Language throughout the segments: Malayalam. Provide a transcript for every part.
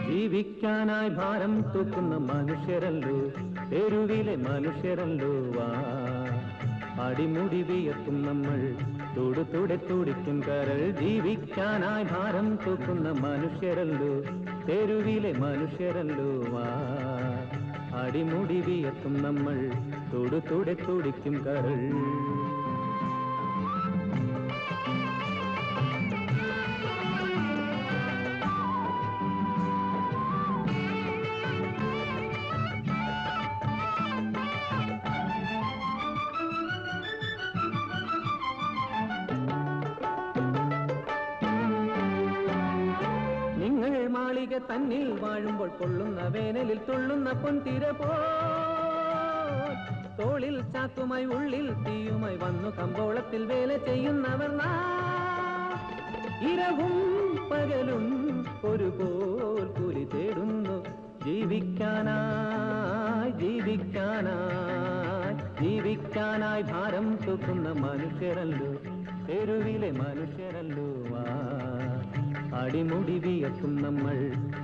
ജീവിക്കാനായി ഭാരം തൂക്കുന്ന മനുഷ്യരല്ലോ, തെരുവിലെ മനുഷ്യരല്ലോ. വാ അടിമുടി വിയർക്കും നമ്മൾ, തൊടുതുടെ തുടിക്കും കരൾ. ജീവിക്കാനായി ഭാരം തൂക്കുന്ന മനുഷ്യരല്ലോ, തെരുവിലെ മനുഷ്യരല്ലോ. വാ അടിമുടി വിയർക്കും നമ്മൾ, തൊടുതുടെ തുടിക്കും കരൾ. മാളിക തന്നിൽ വാഴുമ്പോൾ കൊള്ളുന്ന വേനലിൽ തുള്ളുന്ന പൊൻതിര പോൽ, തോളിൽ ചാക്കുമായി ഉള്ളിൽ തീയുമായി വന്നു കമ്പോളത്തിൽ വേല ചെയ്യുന്നവർ ഇരവും പകലും ഒരുപോൽ കൂലി തേടുന്നു. ജീവിക്കാനായി ജീവിക്കാനായി ജീവിക്കാനായി ഭാരം തൂക്കുന്ന മനുഷ്യരല്ലോ, തെരുവിലെ മനുഷ്യരല്ലോ. അടിമുടി വിയർക്കും നമ്മൾ,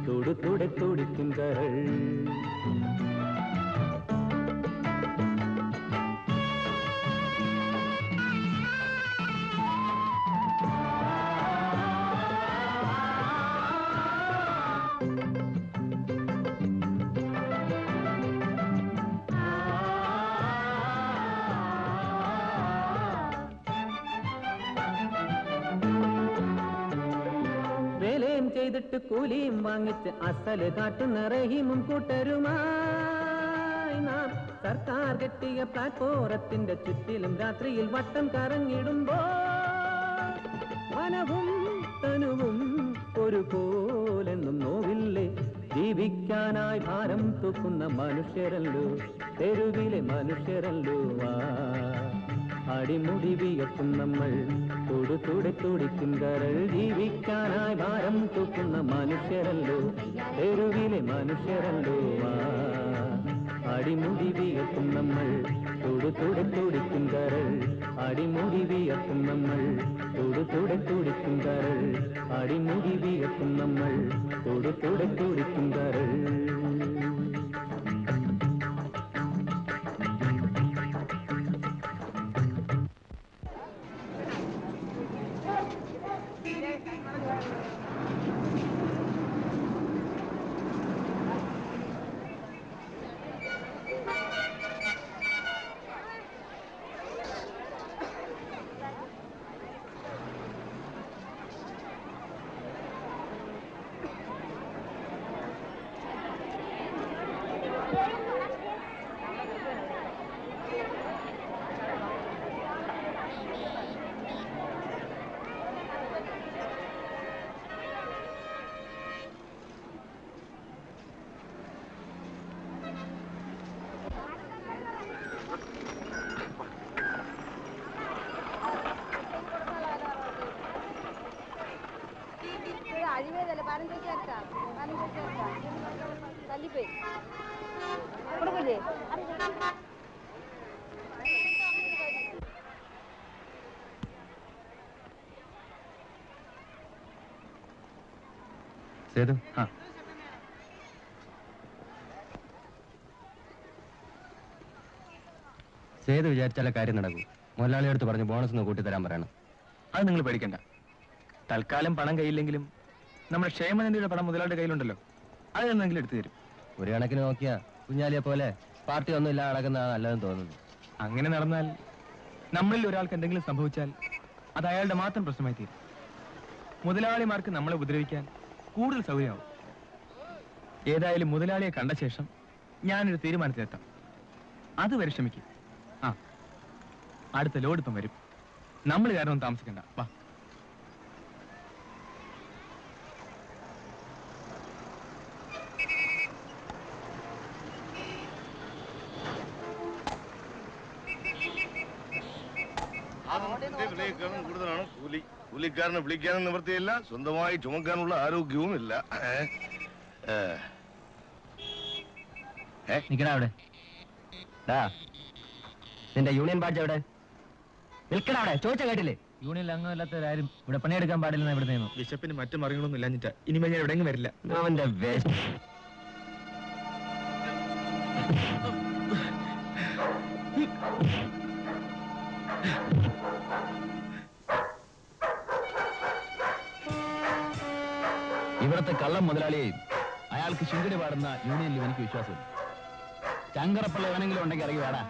തൊടുതുടെ തുടിക്കും കരൾ. ചെയ്തിട്ട് കൂലിയും വാങ്ങിച്ച് അസല് കാട്ടുന്ന റഹീമും കൂട്ടരുമായി നാം സർക്കാർ കെട്ടിയ പ്ലാറ്റ്ഫോറത്തിന്റെ ചുറ്റിലും രാത്രിയിൽ വട്ടം കറങ്ങിടുമ്പോ മനവും തനുവും ഒരുപോലെന്നും നോവില്ലേ. ജീവിക്കാനായി ഭാരം തൂക്കുന്ന മനുഷ്യരല്ലോ, തെരുവിലെ മനുഷ്യരല്ലോ. അടിമുടി വിയർക്കും നമ്മൾ, തൊടുതുടെ തുടിക്കും കരൾ. ജീവിക്കാനായി ഭാരം തൂക്കുന്ന മനുഷ്യരല്ലോ, തെരുവിലെ മനുഷ്യരല്ലോ. അടിമുടി വിയർക്കും നമ്മൾ, തൊടുതുടെ തുടിക്കും കരൾ. അടിമുടി വിയർക്കും നമ്മൾ, തൊടുതുടെ തുടിക്കും കരൾ. അടിമുടി വിയർക്കും നമ്മൾ, തൊടുതുടെ തുടിക്കും കരൾ. അഴിവേതല്ലേ 15 ചേർക്കാം, 15 ചേർക്കാം, തല്ലിപ്പോയി കൊടുക്കില്ലേ? സേതു, സേതു വിചാരിച്ചാലേ കാര്യം നടക്കൂ. മുതലാളിയെടുത്ത് പറഞ്ഞ് ബോണസ് ഒന്ന് കൂട്ടിത്തരാൻ പറയണം. അത് നിങ്ങൾ പേടിക്കണ്ട. തൽക്കാലം പണം കയ്യില്ലെങ്കിലും നമ്മുടെ ക്ഷേമനിധിയുടെ പണം മുതലാളിയുടെ കയ്യിലുണ്ടല്ലോ, അത് എന്തെങ്കിലും എടുത്തു തരും. ഒരു കണക്കിന് നോക്കിയാ കുഞ്ഞാലിയെ പോലെ പാർട്ടി ഒന്നും ഇല്ല നടക്കുന്ന നല്ലതെന്ന് തോന്നുന്നു. അങ്ങനെ നടന്നാൽ നമ്മളിൽ ഒരാൾക്ക് എന്തെങ്കിലും സംഭവിച്ചാൽ അത് അയാളുടെ മാത്രം പ്രശ്നമായി തീരും. മുതലാളിമാർക്ക് നമ്മളെ ഉപദ്രവിക്കാൻ കൂടുതൽ സൗകര്യമാവും. ഏതായാലും മുതലാളിയെ കണ്ട ശേഷം ഞാനൊരു തീരുമാനത്തിലെത്താം. അത് പരിശ്രമിക്കും. അടുത്ത ലോഡ് ഇപ്പം വരും. നമ്മൾ കാരണം താമസിക്കണ്ട. വാ. കൂടുതലാണ് കൂലി. കൂലിക്കാരനെ വിളിക്കാനും നിവൃത്തിയില്ല, സ്വന്തമായി ചുമക്കാനുള്ള ആരോഗ്യവും ഇല്ല. നിക്കടാ അവിടെ. നിന്റെ യൂണിയൻ ബാഡ്ജ് എവിടെ? നിൽക്കടാ അവിടെ. ചോദിച്ച കേട്ടില്ലേ? യൂണിയനിൽ അംഗമില്ലാത്തവരാരും ഇവിടെ പണിയെടുക്കാൻ പാടില്ലെന്ന് ഇവിടെ നിന്നു. ബിഷപ്പിന് മറ്റു മറികളൊന്നും ഇല്ലാഞ്ഞിട്ടാ ഇനിമേൽ ഞാൻ എവിടെയെങ്കിലും വരില്ല. അവന്റെ വേസ്റ്റ്. ഇവിടത്തെ കള്ളം മുതലാളിയെയും അയാൾക്ക് ശിങ്കടി പാടുന്ന യൂണിയനിലും എനിക്ക് വിശ്വാസമില്ല. ചങ്കറപ്പള്ള എവനെങ്കിലും ഉണ്ടെങ്കിൽ ഇറങ്ങി വേടാ.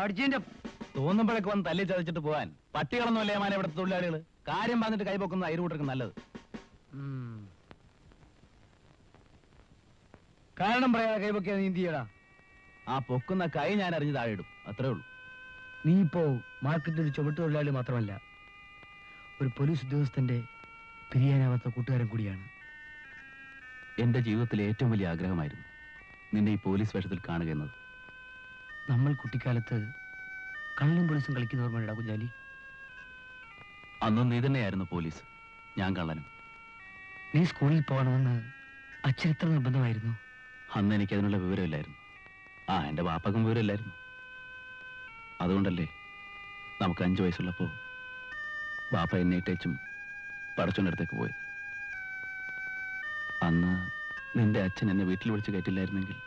അർജന്റ് തോന്നുമ്പോഴൊക്കെ വന്ന് തല്ലി ചതച്ചിട്ട് പോവാൻ പട്ടികളൊന്നുമല്ലേ മാന ഇവിടുത്തെ തൊഴിലാളികൾ. കാര്യം പറഞ്ഞിട്ട് കൈപൊക്കുന്ന അയൽക്കൂട്ടർക്ക് നല്ലത്. കാരണം പറയാതെ കൈപൊക്കിയാ നീ എന്ത് ചെയ്യടാ? ആ പൊക്കുന്ന കൈ ഞാൻ അറിഞ്ഞ് താഴെ ഇടും, അത്രേ ഉള്ളൂ. നീ ഇപ്പോ മാർക്കറ്റിൽ ഒരു ചുമട്ട് തൊഴിലാളി മാത്രമല്ല, ഒരു പോലീസ് ഉദ്യോഗസ്ഥന്റെ പിരിയാനാവാത്ത കൂട്ടുകാരൻ കൂടിയാണ്. എന്റെ ജീവിതത്തിലെ ഏറ്റവും വലിയ ആഗ്രഹമായിരുന്നു നിന്നെ ഈ പോലീസ് വേഷത്തിൽ കാണുക എന്നത്. നമ്മൾ കുട്ടിക്കാലത്ത് കള്ളും പോലീസും കളിക്കുന്ന ഓർമ്മയുണ്ടാ കുഞ്ഞാലി? അന്നും നീ തന്നെയായിരുന്നു പോലീസ്, ഞാൻ കള്ളനും. നീ സ്കൂളിൽ പോകണമെന്ന് അച്ഛൻ എത്ര നിർബന്ധമായിരുന്നു? അന്ന് എനിക്ക് അതിനുള്ള വിവരമില്ലായിരുന്നു. എന്റെ വാപ്പക്കും വിവരമില്ലായിരുന്നു. അതുകൊണ്ടല്ലേ നമുക്ക് 5 വയസ്സുള്ളപ്പോ വാപ്പ എന്നെ ഇട്ടേച്ചും പടച്ചോന്റെ അടുത്തേക്ക് പോയത്. അന്ന് നിന്റെ അച്ഛൻ എന്നെ വീട്ടിൽ വിളിച്ച് കയറ്റില്ലായിരുന്നെങ്കിൽ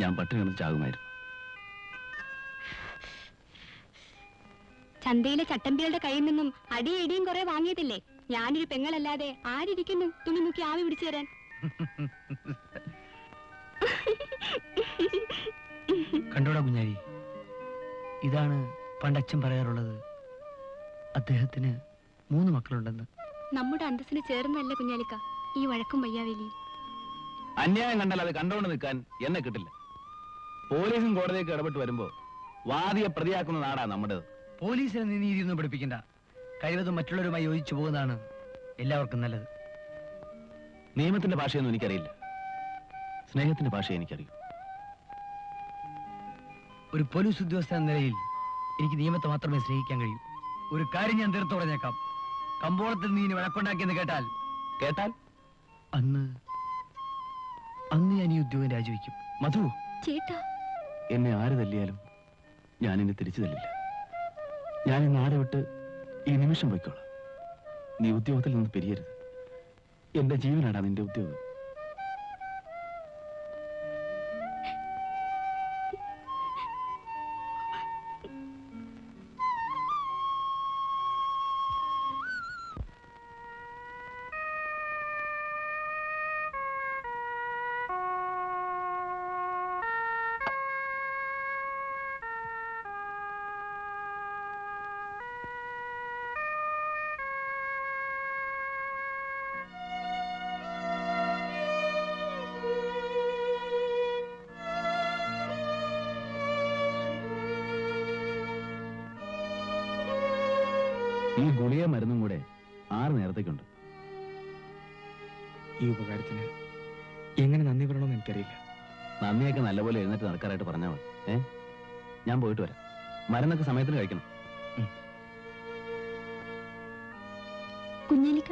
ഞാൻ പട്ടിണി കിടന്ന് ചാകുമായിരുന്നു. ചന്തയിലെ ചട്ടമ്പികളുടെ കയ്യിൽ നിന്നും അടിയടിയും കുറെ വാങ്ങിയതില്ലേ? ഞാനൊരു പെങ്ങളല്ലാതെ ആരിയ്ക്കുന്നു തുണി മുക്കി ആവി പിടിച്ചു തരാൻ? കണ്ടോടാ കുഞ്ഞാലി, ഇതാണ് പണ്ടച്ഛൻ പറയാറുള്ളത്. അദ്ദേഹത്തിന് 3 മക്കളുണ്ടെന്ന്. നമ്മുടെ അന്തസ്സിന് ചേർന്നല്ല കുഞ്ഞാലിക്ക ഈ വഴക്കും വയ്യാവേലിയും. അന്യായം കണ്ടാൽ അത് കണ്ടോണ്ട് നിൽക്കാൻ എന്നെ കിട്ടില്ല. പോലീസും കോടതിയൊക്കെ ഇടപെട്ട് വരുമ്പോ വാദിയെ പ്രതിയാക്കുന്ന നാടാ നമ്മുടേത്. പോലീസിനെ നീ നീതിയൊന്നും പഠിപ്പിക്കണ്ട. കഴിവതും മറ്റുള്ളവരുമായി യോജിച്ചു പോകുന്നതാണ് എല്ലാവർക്കും നല്ലത്. നിയമത്തിന്റെ ഭാഷയൊന്നും എനിക്കറിയില്ല, സ്നേഹത്തിന്റെ ഭാഷ എനിക്കറിയൂ. ഒരു പോലീസ് ഉദ്യോഗസ്ഥൻ എന്ന നിലയിൽ എനിക്ക് നിയമത്തെ മാത്രമേ സ്നേഹിക്കാൻ കഴിയൂ. ഒരു കാര്യം ഞാൻ തീർത്തു പറഞ്ഞേക്കാം. കമ്പോളത്തിൽ നീ വഴക്കുണ്ടാക്കിയെന്ന് കേട്ടാൽ അന്ന് ഞാൻ ഈ ഉദ്യോഗം രാജിവെക്കും. മധു, ചേട്ടാ, എന്നെ ആര് തല്ലിയാലും ഞാൻ എന്നെ തിരിച്ചു തല്ലില്ല. ഞാൻ ഈ നാട് വിട്ട് ഈ നിമിഷം പോയിക്കോളാം. നീ ഉദ്യോഗത്തിൽ നിന്ന് പിരിയരുത്. എന്റെ ജീവനാടാ നിന്റെ ഉദ്യോഗം. ഈ ഗുളിക മരുന്നും കൂടെ 6 നേരത്തേക്കുണ്ട്. ഈ ഉപകാരത്തിന് എങ്ങനെ നന്ദി പറയണമെന്ന് എനിക്കറിയില്ല. നന്ദിയൊക്കെ നല്ലപോലെ എഴുന്നേറ്റ് നടക്കാനായിട്ട് പറഞ്ഞാൽ മതി. ഞാൻ പോയിട്ട് വരാം. മരുന്നൊക്കെ സമയത്തിന് കഴിക്കണം. കുഞ്ഞാലിക്ക,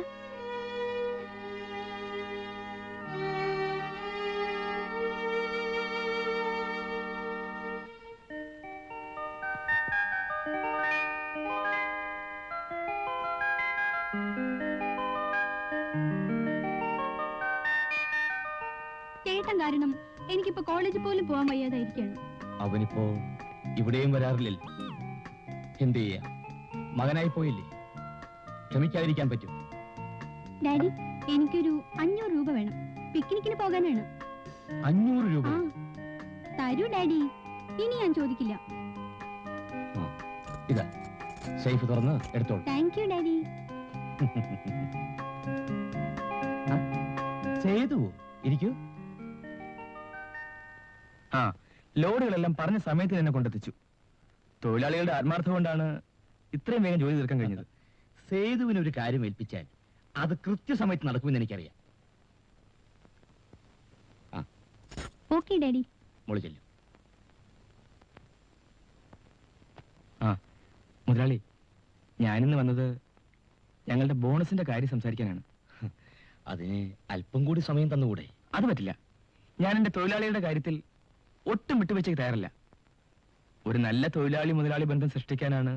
ചേട്ടൻ കാരണം എനിക്കിപ്പോ കോളേജിൽ പോലും പോകാൻ വയ്യാതായിരിക്കാണ്. അവനിപ്പോ ഇവിടെയും വരാറില്ലല്ലോ. എന്ത് ചെയ്യാ, മകനായി പോയില്ലേ, ക്ഷമിക്കാതിരിക്കാൻ പറ്റും. ഡാഡി, എനിക്കൊരു 500 രൂപ വേണം. പിക്നിക്കിന് പോകാനാണ്. 500 രൂപ? ആ, തരൂ ഡാഡി, ഇനി ഞാൻ ചോദിക്കില്ല. ഇതാ, സേഫ് തുറന്ന് എടുത്തോളൂ. Thank you daddy. ചെയ്തു ഇരിക്കൂ. ആ, ലോഡുകളെല്ലാം പറഞ്ഞ സമയത്ത് തന്നെ കൊണ്ടെത്തിച്ചു. തൊഴിലാളികളുടെ ആത്മാർത്ഥം കൊണ്ടാണ് ഇത്രയും വേഗം ജോലി തീർക്കാൻ കഴിഞ്ഞത്. സേതുവിന് ഒരു കാര്യം ഏൽപ്പിച്ചാൽ അത് കൃത്യസമയത്ത് നടക്കുമെന്ന് എനിക്കറിയാം. Okay daddy. മോളി ചെല്ലും. ആ, മുതലാളി, ഞാനിന്ന് വന്നത് ഞങ്ങളുടെ ബോണസിന്റെ കാര്യം സംസാരിക്കാനാണ്. അതിന് അല്പം കൂടി സമയം തന്നുകൂടെ? അത് പറ്റില്ല. ഞാൻ എന്റെ തൊഴിലാളികളുടെ കാര്യത്തിൽ ഒട്ടും വിട്ടുവെച്ചേക്ക് തയ്യാറല്ല. ഒരു നല്ല തൊഴിലാളി മുതലാളി ബന്ധം സൃഷ്ടിക്കാനാണ്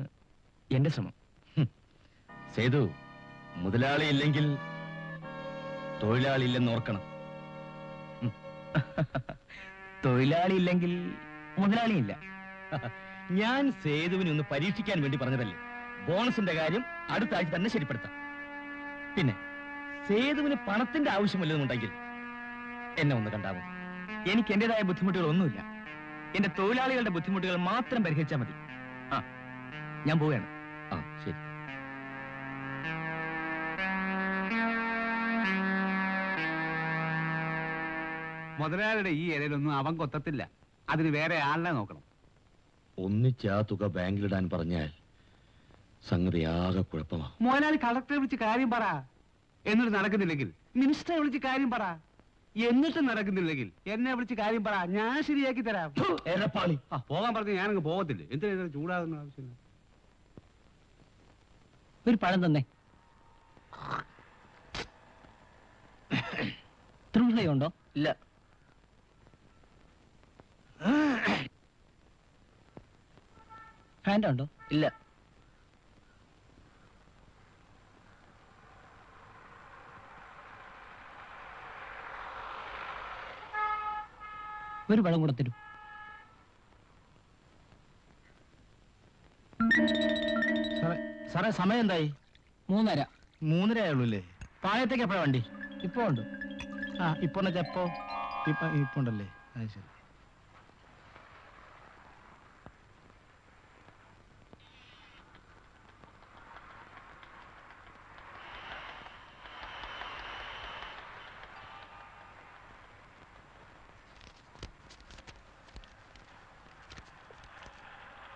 എന്റെ ശ്രമം. സേതു, മുതലാളി ഇല്ലെങ്കിൽ തൊഴിലാളി ഇല്ലെന്ന് ഓർക്കണം. തൊഴിലാളി ഇല്ലെങ്കിൽ മുതലാളിയില്ല. ഞാൻ സേതുവിനെ ഒന്ന് പരീക്ഷിക്കാൻ വേണ്ടി പറഞ്ഞതല്ലേ. ബോണസിന്റെ കാര്യം അടുത്ത ആഴ്ച തന്നെ ശരിപ്പെടുത്താം. പിന്നെ സേതുവിന് പണത്തിന്റെ ആവശ്യമില്ലെന്നുണ്ടെങ്കിൽ എന്നെ ഒന്ന് കണ്ടാമോ? എനിക്ക് എന്റേതായ ബുദ്ധിമുട്ടുകളൊന്നുമില്ല. എന്റെ തൊഴിലാളികളുടെ ബുദ്ധിമുട്ടുകൾ മാത്രം പരിഹരിച്ചാൽ മതി. ആ, ഞാൻ പോവുകയാണ്. ആ, ശരി. മുതലാളിയുടെ ഈ ഇലയിലൊന്നും അവൻ കൊത്തത്തില്ല. അതിന് വേറെ ആളിനെ നോക്കണം. ഒന്നിച്ച് ആ തുക ബാങ്കിലിടാൻ പറഞ്ഞാൽ സംഗതി ആകെ കുഴപ്പമാ. മുതലാളി കളക്ടറെ വിളിച്ച് കാര്യം പറ. എന്നിട്ട് നടക്കുന്നില്ലെങ്കിൽ മിനിസ്റ്ററെ വിളിച്ച് കാര്യം പറ. എന്നിട്ട് നടക്കുന്നില്ലെങ്കിൽ എന്നെ വിളിച്ച് കാര്യം പറ. ഞാൻ ശരിയാക്കി തരാം. എരപ്പാളി. പോകാൻ പറഞ്ഞ് ഞാനങ്ങ് പോകത്തില്ല. എന്തിനാ ചൂടാകുന്ന ആവശ്യം? ഒരു പഴം തന്നെ. ഉണ്ടോ? ഇല്ല. ഹാൻഡ് ഉണ്ടോ? ഇല്ല. ഒരു പഴം കൂടെ തരൂ. സാറേ, സമയം എന്തായി? 3:30. 3:30 ആയുള്ളൂ അല്ലേ? പാളയത്തേക്ക് എപ്പോഴാ വണ്ടി? ഇപ്പൊ ഉണ്ട്. ആ, ഇപ്പൊ എപ്പോ? ഇപ്പൊ ഉണ്ടല്ലേ? അത് ശരി.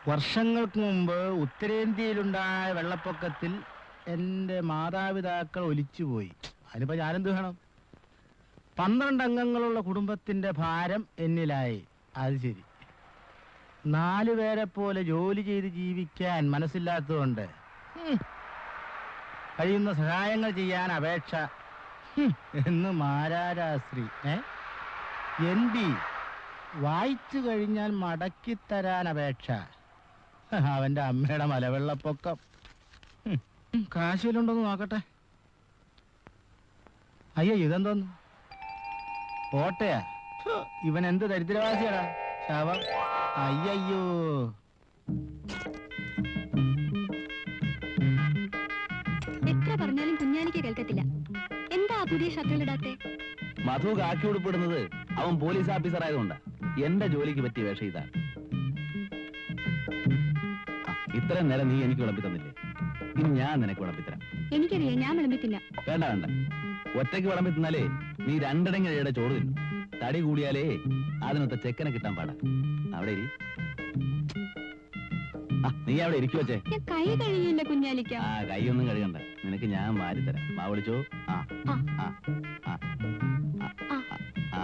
വർഷങ്ങൾക്ക് മുമ്പ് ഉത്തരേന്ത്യയിലുണ്ടായ വെള്ളപ്പൊക്കത്തിൽ എൻ്റെ മാതാപിതാക്കൾ ഒലിച്ചുപോയി. അതിനിപ്പോ ഞാനെന്ത് വേണം? 12 അംഗങ്ങളുള്ള കുടുംബത്തിന്റെ ഭാരം എന്നിലായി. അത് ശരി. 4 പേരെ പോലെ ജോലി ചെയ്ത് ജീവിക്കാൻ മനസ്സില്ലാത്തതുകൊണ്ട് കഴിയുന്ന സഹായങ്ങൾ ചെയ്യാൻ അപേക്ഷ എന്ന് മാരാരാശ്രീ NB വായിച്ചു കഴിഞ്ഞാൽ മടക്കിത്തരാൻ അപേക്ഷ. അവന്റെ അമ്മയുടെ മലവെള്ളപ്പൊക്കം. കാശിലുണ്ടോന്ന് നോക്കട്ടെ. അയ്യോ, ഇതെന്തോന്നു? കോട്ടയാ. ഇവൻ എന്ത് ദരിദ്രവാസിയാടാ. ശവം. അയ്യോ, എത്ര പറഞ്ഞാലും കുഞ്ഞാലിക്ക് കേൾക്കത്തില്ല. എന്താ പുതിയ ഷർട്ടുകളിടാത്തെ? മധു കാക്കി ഉടുപ്പിടുന്നത് അവൻ പോലീസ് ഓഫീസർ ആയതുകൊണ്ടാ. എന്റെ ജോലിക്ക് പറ്റിയ വേഷം ഇതാണ്. ഇത്രയും നേരം നീ എനിക്ക് വിളമ്പി തന്നില്ലേ? ഇനി ഞാൻ നിനക്ക് വിളമ്പിത്തരാം. എനിക്കറിയാം, ഞാൻ വിളമ്പത്തില്ല. വേണ്ട വേണ്ട, ഒറ്റയ്ക്ക് വിളമ്പി തിന്നാലേ നീ 2 ഇടങ്ങഴയുടെ ചോറ് തിന്നു. തടി കൂടിയാലേ അതിനൊത്ത ചെക്കനെ കിട്ടാൻ പാടാ. അവിടെ ഇരി. ആ, നീ അവിടെ ഇരിക്കു വച്ചേ. ഞാൻ കൈ കഴിയില്ല കുഞ്ഞാലിക്ക. ആ കൈയൊന്നും കഴുകണ്ട, നിനക്ക് ഞാൻ വാരി തരാം. വാ വിളിച്ചോ. ആ ആ. ആ ആ ആ. ആ.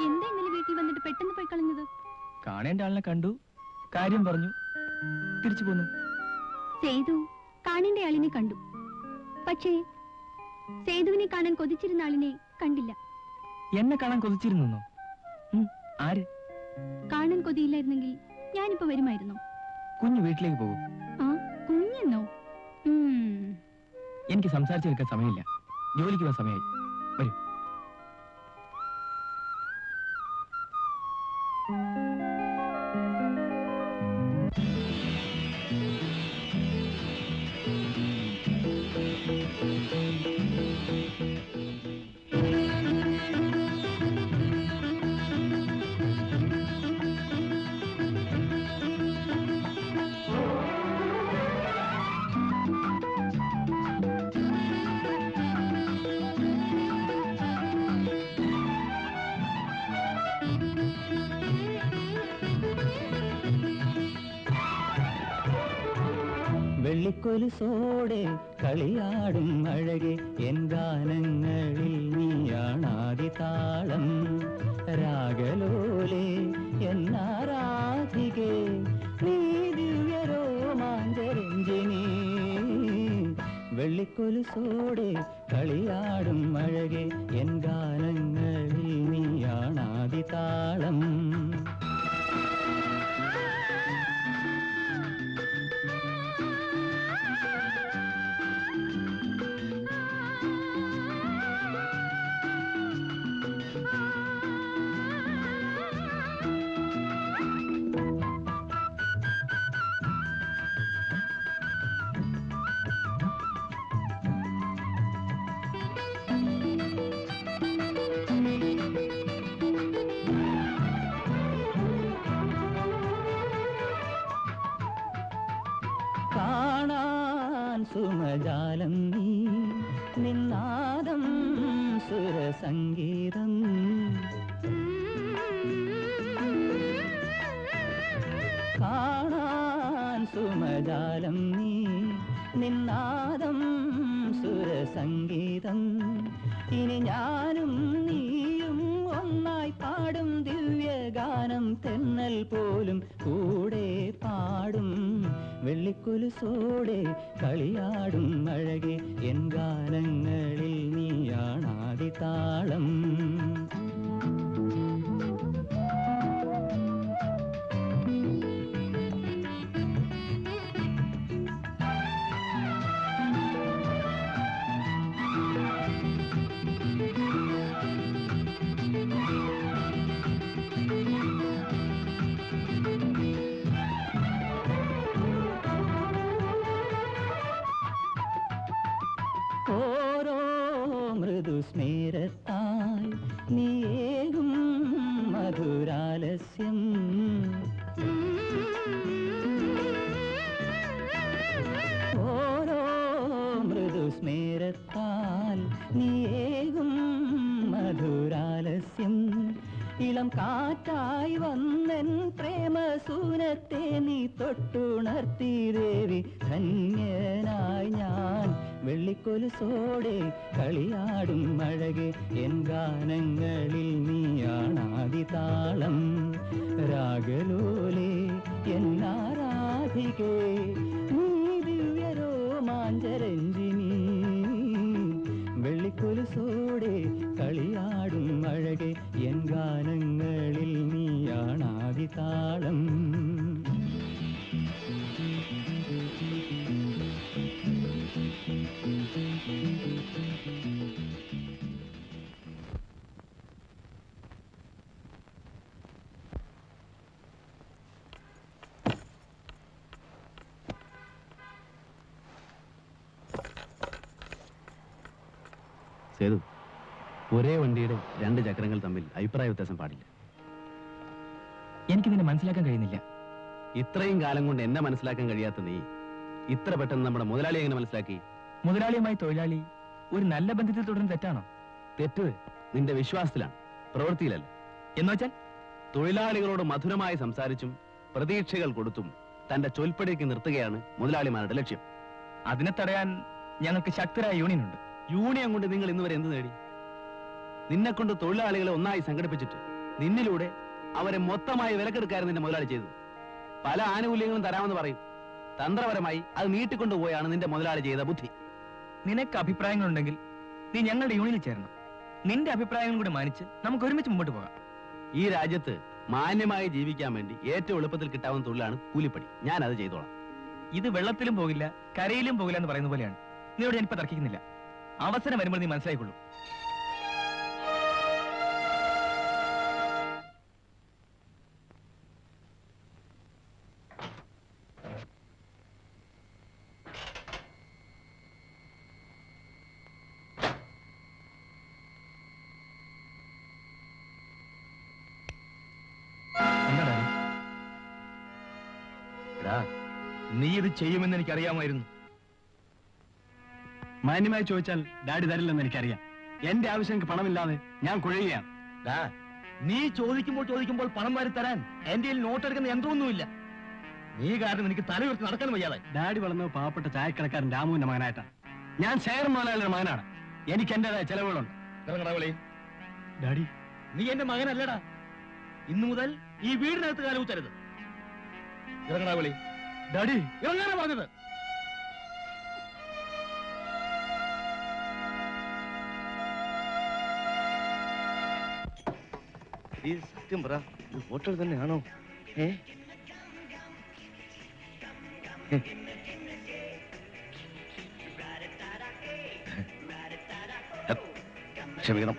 എന്താ ഇന്നലെ വീട്ടിൽ വന്നിട്ട് പെട്ടെന്ന് പോയി കളഞ്ഞത്? കാണേണ്ട ആളിനെ കണ്ടു, കാര്യം പറഞ്ഞു, തിരിച്ചു പോന്നു. സേതു കാണേണ്ട ആളിനെ കണ്ടു, പക്ഷേ സേതുവിനെ കാണാൻ കൊതിച്ചിരുന്ന ആളിനെ കണ്ടില്ല. എന്നെ കാണാൻ കൊതിച്ചിരുന്നോ? ആര്? കാണാൻ കൊതിയില്ലായിരുന്നെങ്കിൽ ഞാനിപ്പോ വരുമായിരുന്നു. കുഞ്ഞു വീട്ടിലേക്ക് പോകും. ആ കുഞ്ഞെന്നോ? എനിക്ക് സംസാരിച്ചു നിൽക്കാൻ സമയമില്ല, ജോലിക്ക് പോകാൻ സമയമായി. വരൂ. വെള്ളിക്കൊലുസോടെ കളിയാടും അഴകെ എൻ ഗാനങ്ങളിൽ നീയാണാദി താളം. രാഗലോലെ എന്നാരാധികെ നീ ദിവ്യരോമാഞ്ചരഞ്ജിനി. വെള്ളിക്കൊലുസോടെ കളിയാടും അഴകെ എൻ ഗാനങ്ങളിൽ നീയാണാദി താളം. കാണാൻ സുമജാലം നീ നിന്നാദം സുരസംഗീതം. കാണാൻ സുമജാലം നീ നിന്നാദം സുരസംഗീതം. ഇനി ഞാനും നീയും ഒന്നായി പാടും ദിവ്യഗാനം. തെന്നൽ പോലും കൂടെ പാടും. വെള്ളിക്കൊലുസോടെ കളിയാടും അഴകെ എൻ ഗാനങ്ങളിൽ നീയാണാദി താളം. ഓരോ മൃദുസ്മേരത്തായി നീയേകും മധുരാലസ്യം. ഓരോ മൃദുസ്മേരത്താൽ നീയേകും മധുരാലസ്യം. ഇളം കാറ്റായി വന്നൻ പ്രേമസൂനത്തെ നീ തൊട്ടുണർത്തി ദേവി. ധന്യനായി ഞാൻ വെള്ളിക്കൊലുസോടെ കളിയാടും അഴകെ എൻ ഗാനങ്ങളിൽ നീയാണാദി താളം. രാഗലോലെ എന്നാരാധികേ നീ ദിവ്യരോമാഞ്ചരഞ്ജിനി. വെള്ളിക്കൊലുസോടെ കളിയാടും അഴകെ എൻ ഗാനങ്ങളിൽ നീയാണാദി താളം. സേതു, ഒരേ വണ്ടിയുടെ രണ്ട് ചക്രങ്ങൾ തമ്മിൽ അഭിപ്രായ വ്യത്യാസം പാടില്ല. എനിക്ക് നിന്നെ മനസ്സിലാക്കാൻ കഴിയുന്നില്ല. ഇത്രയും കാലം കൊണ്ട് എന്നെ മനസ്സിലാക്കാൻ കഴിയാത്ത നീ ഇത്ര പെട്ടെന്ന് നമ്മുടെ മുതലാളി എങ്ങനെ മനസ്സിലാക്കി? മുതലാളിയുമായി തൊഴിലാളി ഒരു നല്ല ബന്ധത്തിൽ തുടരുന്ന തെറ്റാണോ? തെറ്റ് നിന്റെ വിശ്വാസത്തിലാണ്, പ്രവൃത്തിയിലല്ല. എന്നുവെച്ചാൽ തൊഴിലാളികളോട് മധുരമായി സംസാരിച്ചും പ്രതീക്ഷകൾ കൊടുത്തും തന്റെ ചൊൽപ്പടിക്ക് നിർത്തുകയാണ് മുതലാളിമാരുടെ ലക്ഷ്യം. അതിനെ തടയാൻ ഞങ്ങൾക്ക് ശക്തരായ യൂണിയൻ ഉണ്ട്. യൂണിയൻ കൊണ്ട് നിങ്ങൾ ഇന്നുവരെ എന്ത് നേടി? നിന്നെ കൊണ്ട് തൊഴിലാളികളെ ഒന്നായി സംഘടിപ്പിച്ചിട്ട് നിന്നിലൂടെ അവരെ മൊത്തമായി വിലക്കെടുക്കാനും നിന്റെ മുതലാളി ചെയ്തു. പല ആനുകൂല്യങ്ങളും തരാമെന്ന് പറയും. തന്ത്രപരമായി അത് നീട്ടിക്കൊണ്ടുപോയാണ് നിന്റെ മുതലാളി ചെയ്ത ബുദ്ധി. നിനക്ക് അഭിപ്രായങ്ങളുണ്ടെങ്കിൽ നീ ഞങ്ങളുടെ യൂണിയനിൽ ചേരണം. നിന്റെ അഭിപ്രായങ്ങൾ കൂടി മാനിച്ച് നമുക്ക് ഒരുമിച്ച് മുമ്പോട്ട് പോകാം. ഈ രാജ്യത്ത് മാന്യമായി ജീവിക്കാൻ വേണ്ടി ഏറ്റവും എളുപ്പത്തിൽ കിട്ടാവുന്ന തൊഴിലാണ് കൂലിപ്പണി. ഞാൻ അത് ചെയ്തോളാം. ഇത് വെള്ളത്തിലും പോകില്ല കരയിലും പോകില്ല എന്ന് പറയുന്ന പോലെയാണ്. നീയോട് ഞാനിപ്പോ തർക്കിക്കുന്നില്ല. അവസരം വരുമ്പോൾ നീ മനസ്സിലായിക്കൊള്ളൂ. എടാ, നീ ഇത് ചെയ്യുമെന്ന് എനിക്കറിയാമായിരുന്നു. മാന്യമായി ചോദിച്ചാൽ ഡാഡി തരില്ലെന്ന് എനിക്കറിയാം. എന്റെ ആവശ്യം പണമില്ലാതെ ഞാൻ കുഴയുകയാണ്. നീ ചോദിക്കുമ്പോൾ പണം വാരി തരാൻ എന്റെ നോട്ടെടുക്കുന്ന യന്ത്രമൊന്നുമില്ല. നീ കാരണം എനിക്ക് തല ഉയർത്തി നടക്കാൻ വയ്യാതെ. ഡാഡി വളർന്നത് പാവപ്പെട്ട ചായക്കടക്കാരൻ രാമുവിന്റെ മകനായിട്ടാണ്. ഞാൻ ശേഖർ മുതലാളിയുടെ മകനാണ്. എനിക്ക് എന്റേതായ ചെലവുകളുണ്ട്. ഡാഡി, നീ എന്റെ മകനല്ലടാ. ഇന്നു മുതൽ ഈ വീടിനകത്ത് കാലുകുത്തരുത്. ഇറങ്ങടാ വിളി. ഡാഡി, ഇറങ്ങാനാ പറഞ്ഞത്. ഈ സത്യം പറ, ഇത് ഹോട്ടൽ തന്നെയാണോ? ക്ഷമിക്കണം.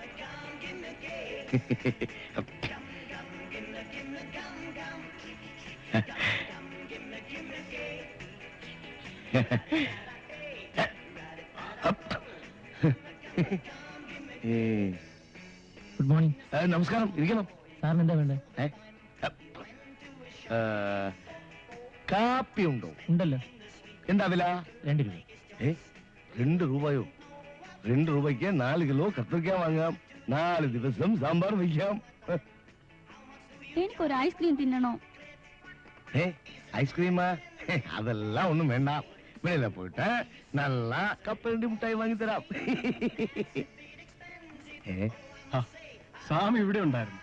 Good morning. നമസ്കാരം, ഇരിക്കണം. സാറിന് എന്താ വേണ്ടേ? കാപ്പി ഉണ്ടോ? ഉണ്ടല്ലോ. എന്താ വില? 2 രൂപ. 2 രൂപയോ? 2 രൂപയ്ക്ക് 4 കിലോ കത്തിരിക്ക വാങ്ങാം. 4 ദിവസം സാമ്പാർ വയ്ക്കാം. എനിക്കൊരു ഐസ്ക്രീം തിന്നണോ? ഐസ്ക്രീമാ? അതെല്ലാം ഒന്നും വേണ്ട. വെളിയില പോയിട്ട് നല്ല കപ്പലണ്ടി മുട്ടായി വാങ്ങിത്തരാം. സ്വാമി ഇവിടെ ഉണ്ടായിരുന്നു.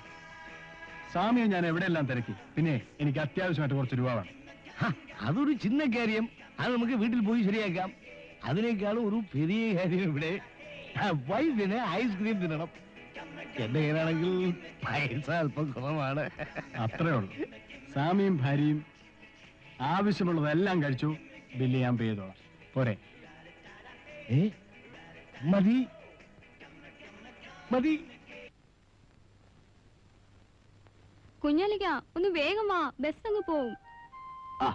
സ്വാമിയെ ഞാൻ എവിടെയെല്ലാം തിരക്കി. പിന്നെ എനിക്ക് അത്യാവശ്യമായിട്ട് കുറച്ച് രൂപ വേണം. അതൊരു ചിന്ന കാര്യം. അത് നമുക്ക് വീട്ടിൽ പോയി ശരിയാക്കാം. അതിനേക്കാളും ഒരു പെരിയ കാര്യം ഇവിടെ വൈഫിന് ഐസ്ക്രീം തിന്നണം. എന്റെ കയ്യിലാണെങ്കിൽ പൈസ അല്പം കുറവാണ്. അത്രേ ഉള്ളൂ. സ്വാമിയും ഭാര്യയും ആവശ്യമുള്ളതെല്ലാം കഴിച്ചു. ബില്ല് ഞാൻ പേ ചെയ്തോളാം. പോരെ? മതി മതി. കുഞ്ഞാലിക്ക ഒന്ന് വേഗം വാ, ബസ് അങ്ങ് പോവും. ആ,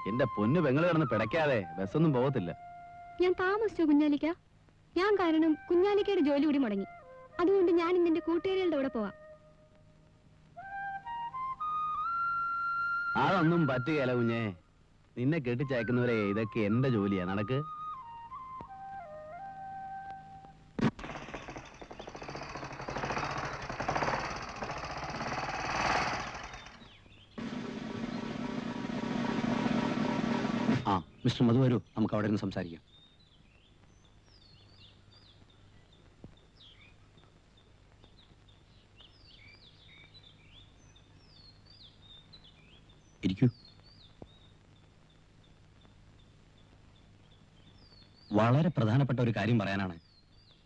എന്റെ പൊന്നു പെങ്ങള് കിടന്ന് പിടയ്ക്കാതെ ബസ്സൊന്നും പോകത്തില്ല. ഞാൻ താമസിച്ചോ കുഞ്ഞാലിക്ക? ഞാൻ കാരണം കുഞ്ഞാലിക്കയുടെ ജോലി കൂടി മുടങ്ങി. അതുകൊണ്ട് ഞാൻ ഇന്ന് എന്റെ കൂട്ടുകാരികളുടെ കൂടെ പോവാം. അതൊന്നും പറ്റുകയല്ല കുഞ്ഞേ. നിന്നെ കെട്ടിച്ചയക്കുന്നവരെ ഇതൊക്കെ എന്റെ ജോലിയാ. നടക്ക്. ആ, മിസ്റ്റർ മധു വരൂ, നമുക്ക് അവിടെ നിന്ന് സംസാരിക്കാം. ഇരിക്കൂ. വളരെ പ്രധാനപ്പെട്ട ഒരു കാര്യം പറയാനാണ്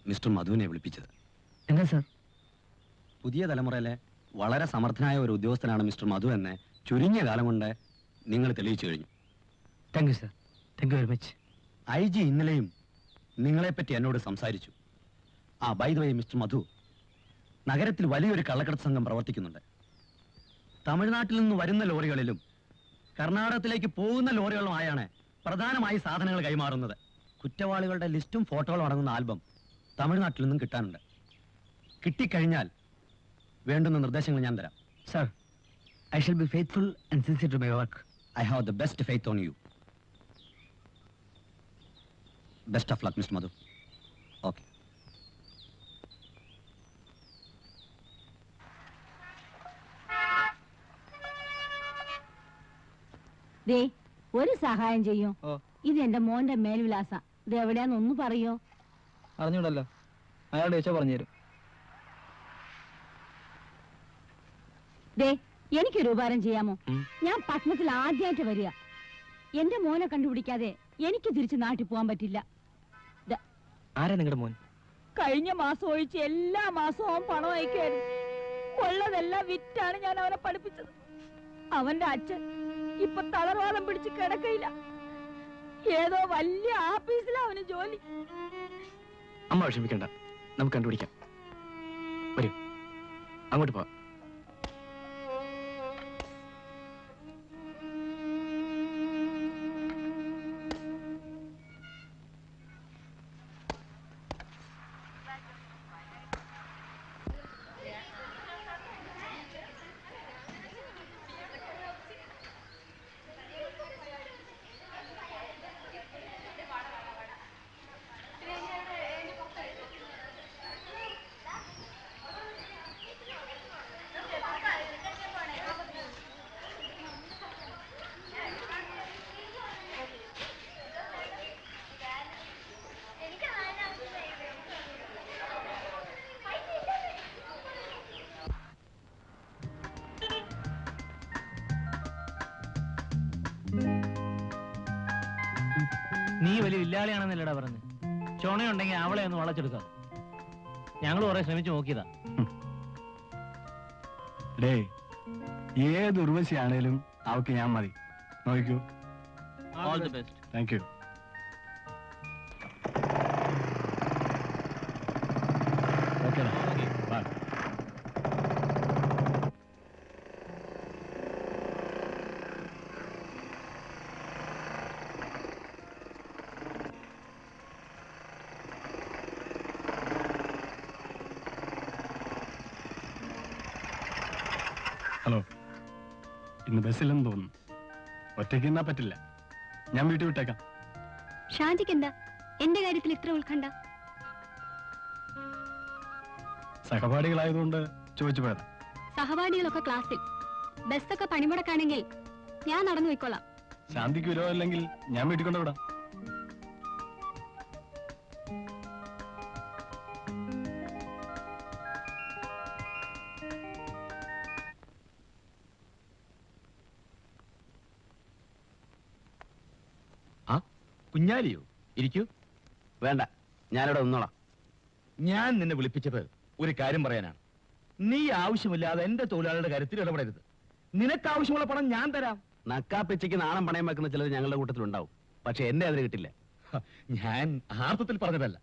മിസ്റ്റർ മധുവിനെ വിളിപ്പിച്ചത്. എന്താ സാർ? പുതിയ തലമുറയിലെ വളരെ സമർത്ഥനായ ഒരു ഉദ്യോഗസ്ഥനാണ് മിസ്റ്റർ മധു എന്ന് ചുരുങ്ങിയ കാലം കൊണ്ട് നിങ്ങൾ തെളിയിച്ചു കഴിഞ്ഞു. Thank you sir. Thank you very much. IG ഇന്നലെയും നിങ്ങളെപ്പറ്റി എന്നോട് സംസാരിച്ചു. ബൈ ദ വേ മിസ്റ്റർ മധു, നഗരത്തിൽ വലിയൊരു കള്ളക്കടത്ത് സംഘം പ്രവർത്തിക്കുന്നുണ്ട്. തമിഴ്നാട്ടിൽ നിന്ന് വരുന്ന ലോറികളിലും കർണാടകത്തിലേക്ക് പോകുന്ന ലോറികളുമായാണ് പ്രധാനമായി സാധനങ്ങൾ കൈമാറുന്നത്. കുറ്റവാളികളുടെ ലിസ്റ്റും ഫോട്ടോകളും അടങ്ങുന്ന ആൽബം തമിഴ്നാട്ടിൽ നിന്നും കിട്ടാനുണ്ട്. കിട്ടിക്കഴിഞ്ഞാൽ വേണ്ടുന്ന നിർദ്ദേശങ്ങൾ ഞാൻ തരാം. Sir, I shall be faithful and sincere to my work. I have the best faith on you. Best of luck, Mr. Madhu. Okay. ദേ ഒരു സഹായം ചെയ്യും. ഇത് എന്റെ മോന്റെ മേൽവിലാസ. ഇത് എവിടെയാന്ന് ഒന്ന് പറയോ? അറിഞ്ഞൂടല്ലോ, അയാളുടെ ചോദിച്ചാ പറഞ്ഞുതരും. ദേ എനിക്കൊരു ഉപകാരം ചെയ്യാമോ? ഞാൻ പട്ടണത്തിൽ ആദ്യമായിട്ട് വരിക. എന്റെ മോനെ കണ്ടുപിടിക്കാതെ എനിക്ക് തിരിച്ച് നാട്ടിൽ പോകാൻ പറ്റില്ല. ആരാ നിങ്ങളുടെ മോൻ? കഴിഞ്ഞ മാസം ഒഴിച്ച് എല്ലാ മാസവും അവൻ പണം അയക്കായിരുന്നു. ഉള്ളതെല്ലാം വിറ്റാണ് ഞാൻ അവനെ പഠിപ്പിച്ചത്. അവന്റെ അച്ഛൻ ഇപ്പൊ തളർവാദം പിടിച്ച് കിടക്കയില്ല. ഏതോ വലിയ ആഫീസിലാ അവന് ജോലി. അമ്മ വിഷമിക്കണ്ട, നമുക്ക് കണ്ടുപിടിക്കാം. വരൂ, അങ്ങോട്ട് പോവാം. നീ വലിയ വില്ലാളിയാണെന്നല്ലടാ പറഞ്ഞു. ചുണയുണ്ടെങ്കിൽ അവളെ ഒന്ന് വളച്ചെടുക്കാം. ഞങ്ങൾ കുറെ ശ്രമിച്ചു നോക്കിയതാ. ഡേ, ഏത് ഉർവശിയാണേലും അവക്ക് ഞാൻ മതി. നോക്കൂ. All the best. Thank you. Okay, bye. Hello, ഇന്ന് ബസ്സില്ലെന്ന് തോന്നുന്നു. ഒറ്റയ്ക്ക് എന്നാ പറ്റില്ല, ഞാൻ വീട്ടിൽ വിട്ടേക്കാം. ഷാജിക്ക് എന്താ എന്റെ കാര്യത്തിൽ ഇത്ര ഉത്കണ്ഠ? സഹപാഠികളായതുകൊണ്ട് ചോദിച്ചു പോയതാ. സഹപാഠികളൊക്കെ ക്ലാസ്സിൽ, ബസ്സൊക്കെ പണിമുടക്കാണെങ്കിൽ ഞാൻ നടന്നു പോയിക്കോളാം. ശാന്തിക്ക് വിരോധമില്ലെങ്കിൽ ഞാൻ വീട്ടിൽ കൊണ്ടുവിടാം. കുഞ്ഞാലിയോ? ഇരിക്കൂ. വേണ്ട, ഞാനിവിടെ നിന്നോളാം. ഞാൻ നിന്നെ വിളിപ്പിച്ചത് ഒരു കാര്യം പറയാനാണ്. നീ ആവശ്യമില്ലാതെ എന്റെ തൊഴിലാളികളുടെ കാര്യത്തിൽ ഇടപെടരുത്. നിനക്ക് ആവശ്യമുള്ള പണം ഞാൻ തരാം. നക്കാപ്പിച്ചയ്ക്ക് നാണം പണയം വെക്കുന്ന ചിലർ ഞങ്ങളുടെ കൂട്ടത്തിലുണ്ടാവും. പക്ഷെ എന്റെ അതിന് കിട്ടില്ല. ഞാൻ ആർത്ഥത്തിൽ പറഞ്ഞതല്ല.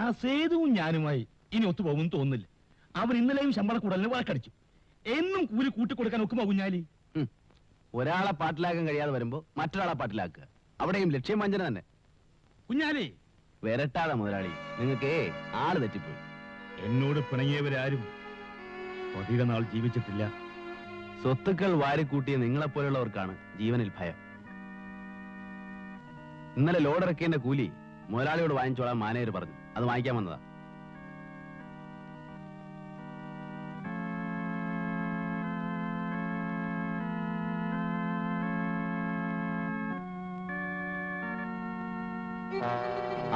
ആ സേതുവും ഞാനുമായി ഇനി ഒത്തുപോകുമെന്ന് തോന്നുന്നില്ല. അവൻ ഇന്നലെയും ശമ്പള കൂടലിന് വഴക്കടിച്ചു. എന്നും കൂലി കൂട്ടിക്കൊടുക്കാൻ ഒക്കുമോ കുഞ്ഞാലി? ഒരാളെ പാട്ടിലാക്കാൻ കഴിയാതെ വരുമ്പോ മറ്റൊരാളെ പാട്ടിലാക്കുക. അവിടെയും ലക്ഷ്യം വഞ്ചന തന്നെ. കുഞ്ഞാലി, വരട്ടാതെ മുതലാളി, നിങ്ങൾക്ക് ആള് തെറ്റിപ്പോയി. എന്നോട് പിണങ്ങിയവരാരും അധിക നാൾ ജീവിച്ചിട്ടില്ല. സ്വത്തുക്കൾ വാരിക്കൂട്ടിയ നിങ്ങളെപ്പോലുള്ളവർക്കാണ് ജീവനിൽ ഭയം. ഇന്നലെ ലോഡിറക്കിയതിന്റെ കൂലി മുതലാളിയോട് വാങ്ങിച്ചോളാൻ മാനേജർ പറഞ്ഞു. അത് വാങ്ങിക്കാൻ വന്നതാ.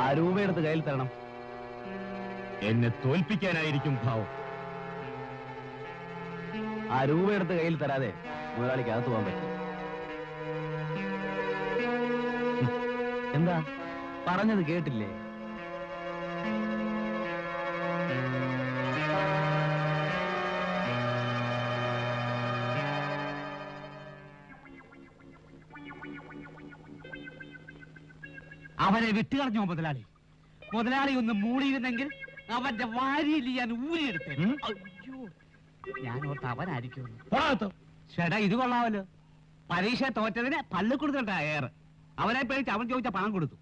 ആ രൂപയെടുത്ത് കയ്യിൽ തരണം. എന്നെ തോൽപ്പിക്കാനായിരിക്കും ഭാവം. ആ രൂപയെടുത്ത് കയ്യിൽ തരാതെ മുതലാളിക്ക് അകത്ത് പോകാൻ പറ്റും. എന്താ പറഞ്ഞത് കേട്ടില്ലേ? അവനെ വിട്ടുകളഞ്ഞോ മുതലാളി? മുതലാളി ഒന്ന് മൂടിയിരുന്നെങ്കിൽ അവന്റെ വാരിയിൽ ഞാൻ ഊരിയെടുത്തേ. അയ്യോ, ഞാൻ ഓർത്ത് അവനായിരിക്കും. ചേട്ടാ, ഇത് കൊള്ളാമല്ലോ. പരീക്ഷ തോറ്റതിന് പള്ളി കൊടുത്തിട്ടാ ഏറെ. അവനെ പേടിച്ച് അവൻ ചോദിച്ച പണം കൊടുത്തു.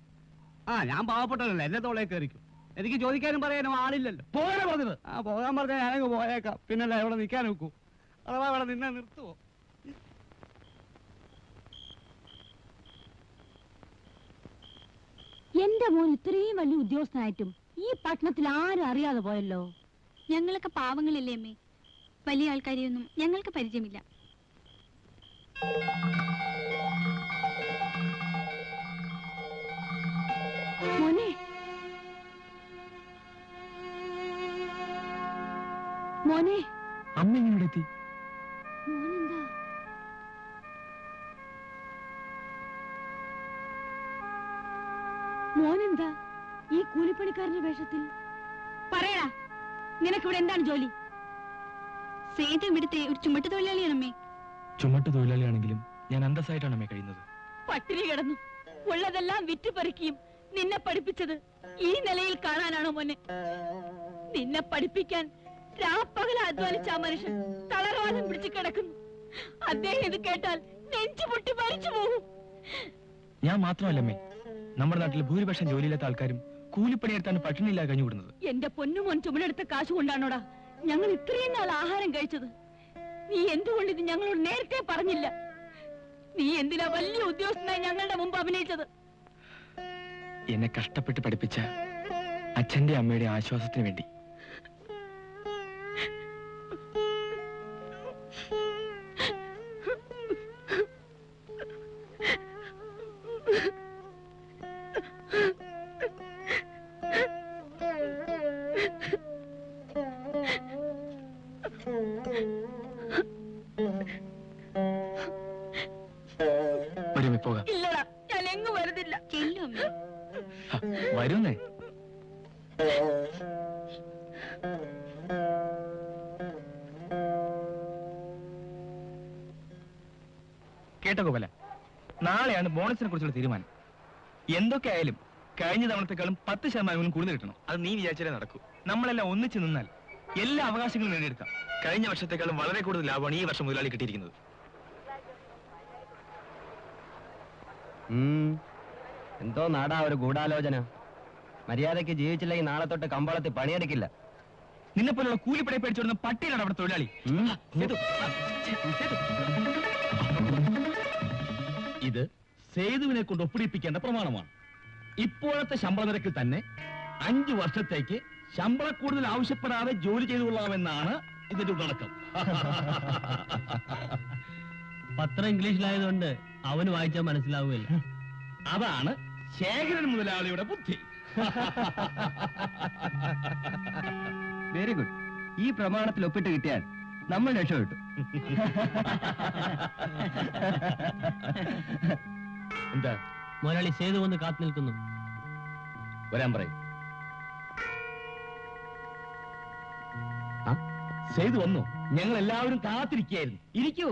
ഞാൻ പാവപ്പെട്ടവനല്ല, എന്നെ തോളെ കയറിക്കും. എനിക്ക് ചോദിക്കാനും പറയാനും ആളില്ലല്ലോ. പോകാനാ പറഞ്ഞത്. ആ പോകാൻ പറഞ്ഞാൽ ഞാനങ്ങ് പോയേക്കാം. പിന്നല്ല ഇവിടെ നിൽക്കാൻ നോക്കൂ. അഥവാ ഇവിടെ നിന്നെ നിർത്തുവോ? എന്റെ മോൻ ഇത്രയും വലിയ ഉദ്യോഗസ്ഥനായിട്ടും ഈ പട്ടണത്തിൽ ആരും അറിയാതെ പോയല്ലോ. ഞങ്ങളൊക്കെ പാവങ്ങളില്ലേ അമ്മേ? വലിയ ആൾക്കാരെയൊന്നും ഞങ്ങൾക്ക് പരിചയമില്ല. മോനെ, മോനെ, അമ്മ എങ്ങനെ ഇവിടെ എത്തി? മോനെന്താ? മോനെന്താ ഈ കൂലിപ്പണിക്കാരന്റെ വേഷത്തിൽ? പറയടാ, നിനക്കിവിടെ എന്താണ് ജോലി? സേതു ഇവിടുത്തെ ഒരു ചുമട്ട് തൊഴിലാളിയാണ് അമ്മേ. ചുമട്ട് തൊഴിലാളിയാണെങ്കിലും ഞാൻ അന്തസ്സായിട്ടാണ് അമ്മ കഴിയുന്നത്. പട്ടിണി കിടന്നു ഉള്ളതെല്ലാം വിറ്റുപറിക്കുകയും നിന്നെ പഠിപ്പിച്ചത് ഈ നിലയിൽ കാണാനാണോ മോനെ? നിന്നെ പഠിപ്പിക്കാൻ രാപ്പകല അധ്വാനിച്ച ആ മനുഷ്യൻ തളർവാദം പിടിച്ചു കിടക്കുന്നു. അദ്ദേഹം ഇത് കേട്ടാൽ നെഞ്ചു പൊട്ടി മരിച്ചു പോകും. ഞാൻ മാത്രമല്ലമ്മേ, നമ്മുടെ നാട്ടിൽ ഭൂരിപക്ഷം ജോലിയില്ലാത്ത ആൾക്കാരും കൂലിപ്പണിയെടുത്താണ് പട്ടിണിയില്ലാതെ കഴിഞ്ഞുകൂടുന്നത്. എന്റെ പൊന്നുമോൻ ചുമടെടുത്ത കാശ് കൊണ്ടാണോടാ ഞങ്ങൾ ഇത്രയും നാൾ ആഹാരം കഴിച്ചത്? നീ എന്തുകൊണ്ട് ഇത് ഞങ്ങളോട് നേരത്തെ പറഞ്ഞില്ല? നീ എന്തിനാ വലിയ ഉദ്യോഗസ്ഥനായി ഞങ്ങളുടെ മുമ്പ് അഭിനയിച്ചത്? എന്നെ കഷ്ടപ്പെട്ട് പഠിപ്പിച്ച അച്ഛന്റെ അമ്മയുടെ ആശ്വാസത്തിന് വേണ്ടി. വരുമേ പോകാം. ഇല്ലടാ, ഞാൻ എങ്ങും വരുന്നില്ല. ചെല്ലു അമ്മേ. വരുന്നേ. കേട്ടോ ഗോപാല, നാളെയാണ് ബോണസിനെ കുറിച്ചുള്ള തീരുമാനം. എന്തൊക്കെ ആയാലും കഴിഞ്ഞ തവണത്തെക്കാളും 10% കൂടുതൽ കിട്ടണം. അത് നീ വിചാരിച്ചാലേ നടക്കൂ. നമ്മളെല്ലാം ഒന്നിച്ചു നിന്നാൽ എല്ലാ അവകാശങ്ങളും നേടിയെടുക്കാം. കഴിഞ്ഞ വർഷത്തെക്കാളും വളരെ കൂടുതൽ ലാഭമാണ് ഈ വർഷം മുതലാളി കിട്ടിയിരിക്കുന്നത്. എന്തോ നാടാ ഒരു ഗൂഢാലോചന. മര്യാദയ്ക്ക് ജീവിച്ചില്ലെങ്കിൽ നാളെ തൊട്ട് കമ്പോളത്തിൽ പണിയെടുക്കില്ല. നിന്നെ പോലുള്ള കൂലിപ്പടയെ പേടിച്ചോടുന്ന പട്ടിയിലാണ് അവിടെ തൊഴിലാളി. ഇത് സേതുവിനെ കൊണ്ട് ഒപ്പിടിപ്പിക്കേണ്ട പ്രമാണമാണ്. ഇപ്പോഴത്തെ ശമ്പള നിരക്കിൽ തന്നെ 5 വർഷത്തേക്ക് ശമ്പള കൂടുതൽ ആവശ്യപ്പെടാതെ ജോലി ചെയ്തു കൊള്ളാമെന്നാണ് ഇതിന്റെ ഉള്ളടക്കം. പത്രം ഇംഗ്ലീഷിലായതുകൊണ്ട് അവന് വായിച്ചാൽ മനസ്സിലാവുകയില്ല. അതാണ് ശേഖരൻ മുതലാളിയുടെ ബുദ്ധി. Very good. ഈ പ്രമാണത്തിൽ ഒപ്പിട്ട് കിട്ടിയാൽ നമ്മൾ രക്ഷപ്പെട്ടു. എന്താ മുതലാളി സേതു വന്ന് കാത്തു നിൽക്കുന്നു. വരാൻ പറയും. സേതു വന്നു. ഞങ്ങൾ എല്ലാവരും കാത്തിരിക്കുകയായിരുന്നു. ഇരിക്കൂ.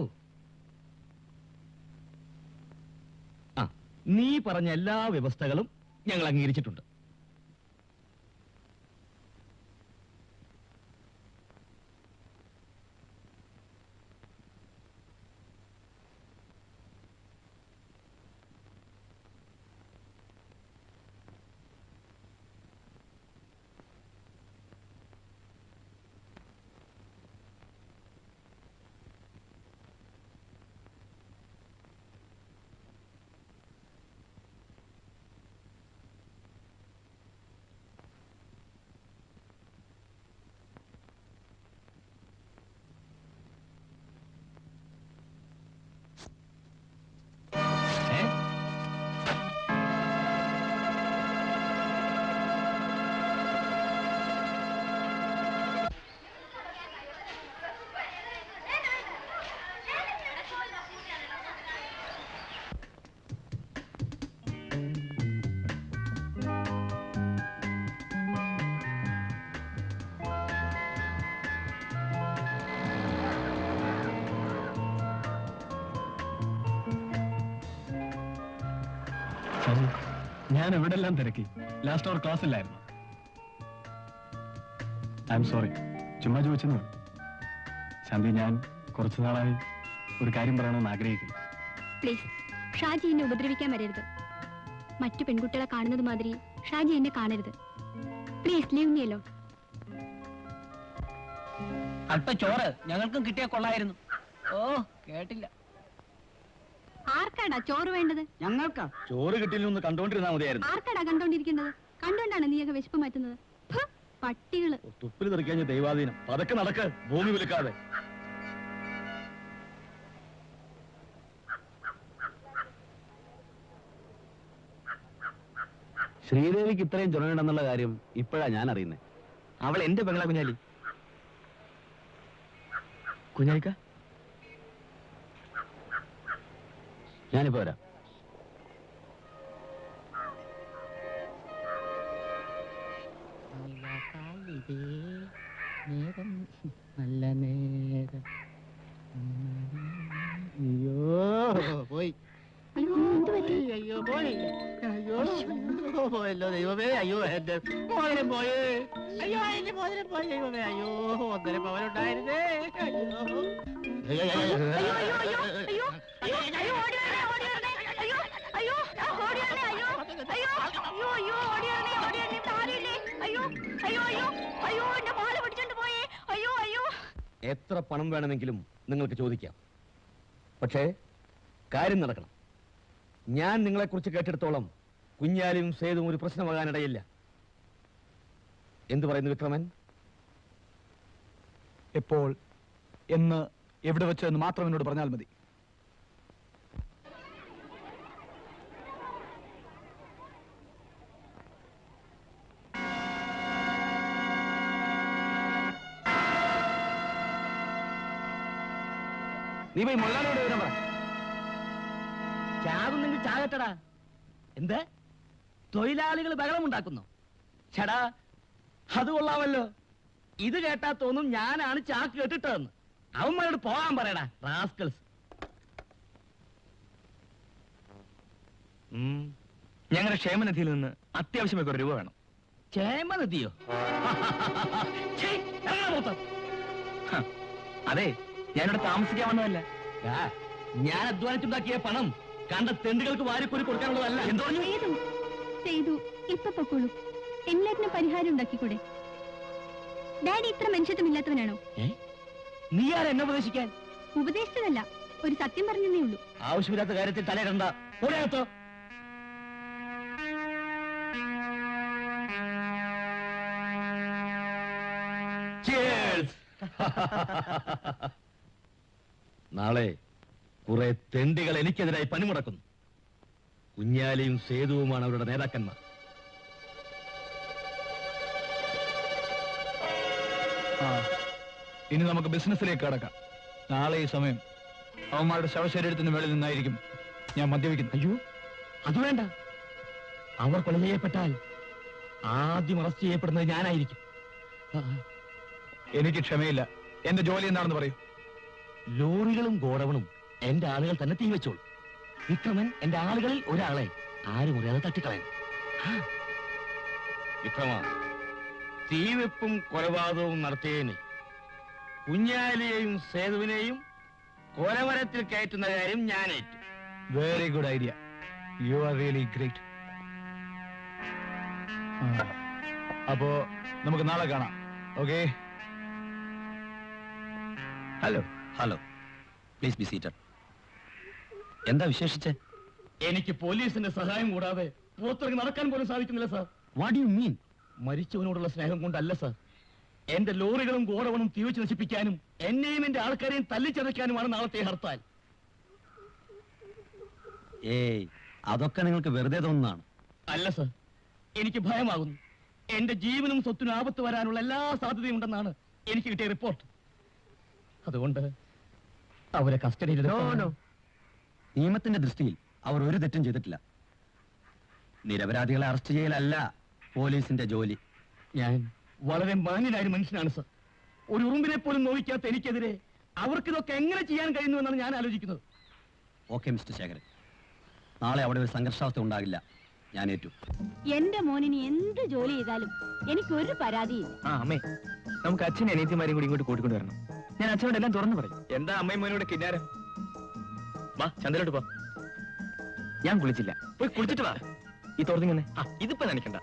നീ പറഞ്ഞ എല്ലാ വ്യവസ്ഥകളും ഞങ്ങൾ അംഗീകരിച്ചിട്ടുണ്ട്. ഞാൻ എവിടെല്ലാം തിരക്കി. ലാസ്റ്റ് അവർ ക്ലാസ്സിലായിരുന്നു. I am sorry. ചുമ്മാ ചോദിച്ചെന്നു. ശാന്തി, ഞാൻ കുറച്ചു നാളായി ഒരു കാര്യം പറയണമെന്ന് ആഗ്രഹിക്കുന്നു. പ്ലീസ്, ഷാജി എന്നെ ഉപദ്രവിക്കാൻ വരരുത്. മറ്റു പെൺകുട്ടികളെ കാണുന്നത് മാതിരി ഷാജി എന്നെ കാണരുത്. Please leave me alone. അല്പ ചോറ് ഞങ്ങൾക്കും കിട്ടിയാ കൊള്ളായിരുന്നു. ഓ കേട്ടില്ല. ആർക്കാടാ ചോറ് വേണ്ടത്? ഞങ്ങൾക്കാ. ചോറ് കിട്ടിയില്ലെന്ന് കണ്ടോണ്ടിരുന്നാ മതിയായിരുന്നു. ആർക്കാടാ കണ്ടോണ്ടിരിക്കേണ്ടത്? കണ്ടോണ്ടാണ് നീയൊക്കെ വിശപ്പ് മാറ്റുന്നത്. ഫു, പട്ടികള്. തുപ്പിൽ തെറിക്കഴിഞ്ഞ ദൈവാധീനം. പതക്കെ നടക്ക്, ഭൂമി വിലക്കാതെ. ശ്രീദേവിക്ക് ഇത്രയും ചുണയുണ്ടെന്നുള്ള കാര്യം ഇപ്പോഴാ ഞാൻ അറിയുന്നത്. അവൾ എന്റെ പെങ്ങളാ കുഞ്ഞാലി. കുഞ്ഞാലിക്ക, ഞാനിപ്പോ വരാം. നല്ല നേരം. അയ്യോ പോയി. അയ്യോ, എന്ത് പറ്റി? അയ്യോ പോയി. അയ്യോ പോയല്ലോ ദൈവമേ. അയ്യോ എന്റെ മോതിരം പോയി. അയ്യോ എന്റെ മോതിരം പോയി ദൈവമേ. അയ്യോ 1.5 പവനുണ്ടായിരുന്നേ. അയ്യോ അയ്യോ, അയ്യോ, അയ്യോ, അയ്യോ, അയ്യോ, അയ്യോ, ഓടി വരണേ, ഓടി വരണേ. അയ്യോ, അയ്യോ, ഓടി വരണേ, അയ്യോ, അയ്യോ, അയ്യോ, അയ്യോ, ഓടി വരണേ, ഓടി വരണേ, താടിയില്ലേ? അയ്യോ, അയ്യോ, അയ്യോ, അയ്യോ, എന്റെ മാല പിടിച്ചോണ്ട് പോയേ. അയ്യോ, അയ്യോ. എത്ര പണം വേണമെങ്കിലും നിങ്ങൾക്ക് ചോദിക്കാം. പക്ഷേ കാര്യം നടക്കണം. ഞാൻ നിങ്ങളെക്കുറിച്ച് കേട്ടിടത്തോളം കുഞ്ഞാലിയും സേതുവും ഒരു പ്രശ്നമാകാനിടയില്ല. എന്തു പറയുന്നു വിക്രമൻ? എപ്പോൾ, എന്ന്, എവിടെ വെച്ച് എന്ന് മാത്രം എന്നോട് പറഞ്ഞാൽ മതി. നീ പോയി മുള്ളാനോട് വരാൻ പറ. ചാകുന്നെങ്കിൽ ചാകട്ടടാ. എന്ത് തൊഴിലാളികൾ ബഹളമുണ്ടാക്കുന്നു? ചേടാ അത് കൊള്ളാമല്ലോ. ഇത് കേട്ടാ തോന്നും ഞാനാണ് ചാക്ക് കേട്ടിട്ടതെന്ന്. അവന്മാരോട് പോകാൻ പറയടാ റാസ്കൽസ്. ഞങ്ങളുടെ ക്ഷേമനിധിയിൽ നിന്ന് അത്യാവശ്യമായി ഒരു രൂപ വേണം. ക്ഷേമനിധിയോ? ഛേ, ഇറങ്ങടാ മൊത്തം. ഹ, അതെ, ഞാനിവിടെ താമസിക്കാൻ വന്നതല്ല. ദാ, ഞാൻ അധ്വാനിച്ചുണ്ടാക്കിയ പണം കണ്ട തെണ്ടുകൾക്ക് വാരിക്കൊരു കൊടുക്കാനുള്ളതല്ല. എന്തോ സേതു, സേതു, ഇപ്പൊ പൊക്കോളൂ. എല്ലാത്തിനും പരിഹാരം ഉണ്ടാക്കിക്കൂടെ? ഡാഡി ഇത്ര മനുഷ്യത്വമില്ലാത്തവനാണോ? നീ ആരാ എന്നെ ഉപദേശിക്കാൻ? ഉപദേശിച്ചതല്ല, ഒരു സത്യം പറഞ്ഞതേ ഉള്ളൂ. ആവശ്യമില്ലാത്ത കാര്യത്തിൽ തലയിടണ്ട. ഓടിയകത്തോ. നാളെ കുറെ തെണ്ടികൾ എനിക്കെതിരായി പണിമുടക്കുന്നു. കുഞ്ഞാലിയും സേതുവുമാണ് അവരുടെ നേതാക്കന്മാർ. ഇനി നമുക്ക് ബിസിനസ്സിലേക്ക് കടക്കാം. നാളെ ഈ സമയം അവന്മാരുടെ ശവശരീരത്തിന് മേളിൽ നിന്നായിരിക്കും ഞാൻ മദ്യപിക്കുന്നത്. അയ്യോ അത് വേണ്ട. അവർ കൊല ചെയ്യപ്പെട്ടാൽ ആദ്യം അറസ്റ്റ് ചെയ്യപ്പെടുന്നത് ഞാനായിരിക്കും. എനിക്ക് ക്ഷമയില്ല. എന്റെ ജോലി എന്താണെന്ന് പറയൂ. ലോറികളും ഗോഡവണും എന്റെ ആളുകൾ തന്നെ തീവെച്ചോളൂ. വിക്രമൻ എന്റെ ആളുകളിൽ ഒരാളെ ആരും അറിയാതെ തട്ടിക്കളയാൻ. വിക്രമ, തീവെപ്പും കൊലപാതകവും നടത്തിയതിന് കുഞ്ഞാലിയെയും സേതുവിനെയും കൊലമരത്തിൽ കയറ്റുന്ന കാര്യം ഞാനേറ്റു. Very good idea. You are really great. അപ്പോ നമുക്ക് നാളെ കാണാം. Okay? Hello hello, please be seated. എന്താ വിശേഷിച്ച്? എനിക്ക് പോലീസിന്റെ സഹായം കൂടാതെ പുറത്തിറങ്ങി നടക്കാൻ പോലും സാധിക്കുന്നില്ല sir. What do you mean? മരിച്ചവനോടുള്ള സ്നേഹം കൊണ്ടല്ല സാർ. എന്റെ ലോറികളും ഗോഡവണും തീവച്ച് നശിപ്പിക്കാനും എന്നെയും എന്റെ ആൾക്കാരെയും തല്ലിച്ചതയ്ക്കാനുമാണ് നാളത്തെ ഹർത്താൽ. ഏയ്, അതൊക്കെ നിങ്ങൾക്ക് വെറുതെ തോന്നുന്നതാണ്. അല്ല സാർ, എനിക്ക് ഭയമാകുന്നു. എന്റെ ജീവനും സ്വത്തിനും ആപത്ത് വരാനുള്ള എല്ലാ സാധ്യതയും ഉണ്ടെന്നാണ് എനിക്ക് കിട്ടിയ റിപ്പോർട്ട്. അതുകൊണ്ട് അവരെ കസ്റ്റഡിയിൽ നിയമത്തിന്റെ ദൃഷ്ടിയിൽ അവർ ഒരു തെറ്റും ചെയ്തിട്ടില്ല. നിരപരാധികളെ അറസ്റ്റ് ചെയ്യലല്ല പോലീസിന്റെ ജോലി. ഞാൻ വളരെ മാന്യനായ ഒരു മനുഷ്യനാണ് സർ. ഒരു ഉറുമ്പിനെ പോലും നോവിക്കാത്ത എനിക്കെതിരെ അവർക്കിതൊക്കെ എങ്ങനെ ചെയ്യാൻ കഴിയുന്നു എന്നാണ് ഞാൻ ആലോചിക്കുന്നത്. ഓക്കെ മിസ്റ്റർ ശേഖരൻ, നാളെ അവിടെ ഒരു സംഘർഷാവസ്ഥ ഉണ്ടാകില്ല. ഞാൻ ഏറ്റു. എന്റെ മോനിനി എന്ത് ജോലി ചെയ്താലും എനിക്കൊരു പരാതിയില്ല. ആ അമ്മേ, നമുക്ക് അച്ഛനും അനിയത്തിമാരെയും കൂടി ഇങ്ങോട്ട് കൂട്ടിക്കൊണ്ട് വരണം. ഞാൻ അച്ഛനോട് എല്ലാം തുറന്നു പറയും. എന്താ അമ്മയും മോനോട് കിന്നാരം? വാ ചന്ദ്രലോട്ട് പോ. ഞാൻ കുളിച്ചില്ല, പോയി കുളിച്ചിട്ട് വാ. ഈ തോർത്തിങ്ങനെ ഇതിപ്പോ നനയ്ക്കണ്ട.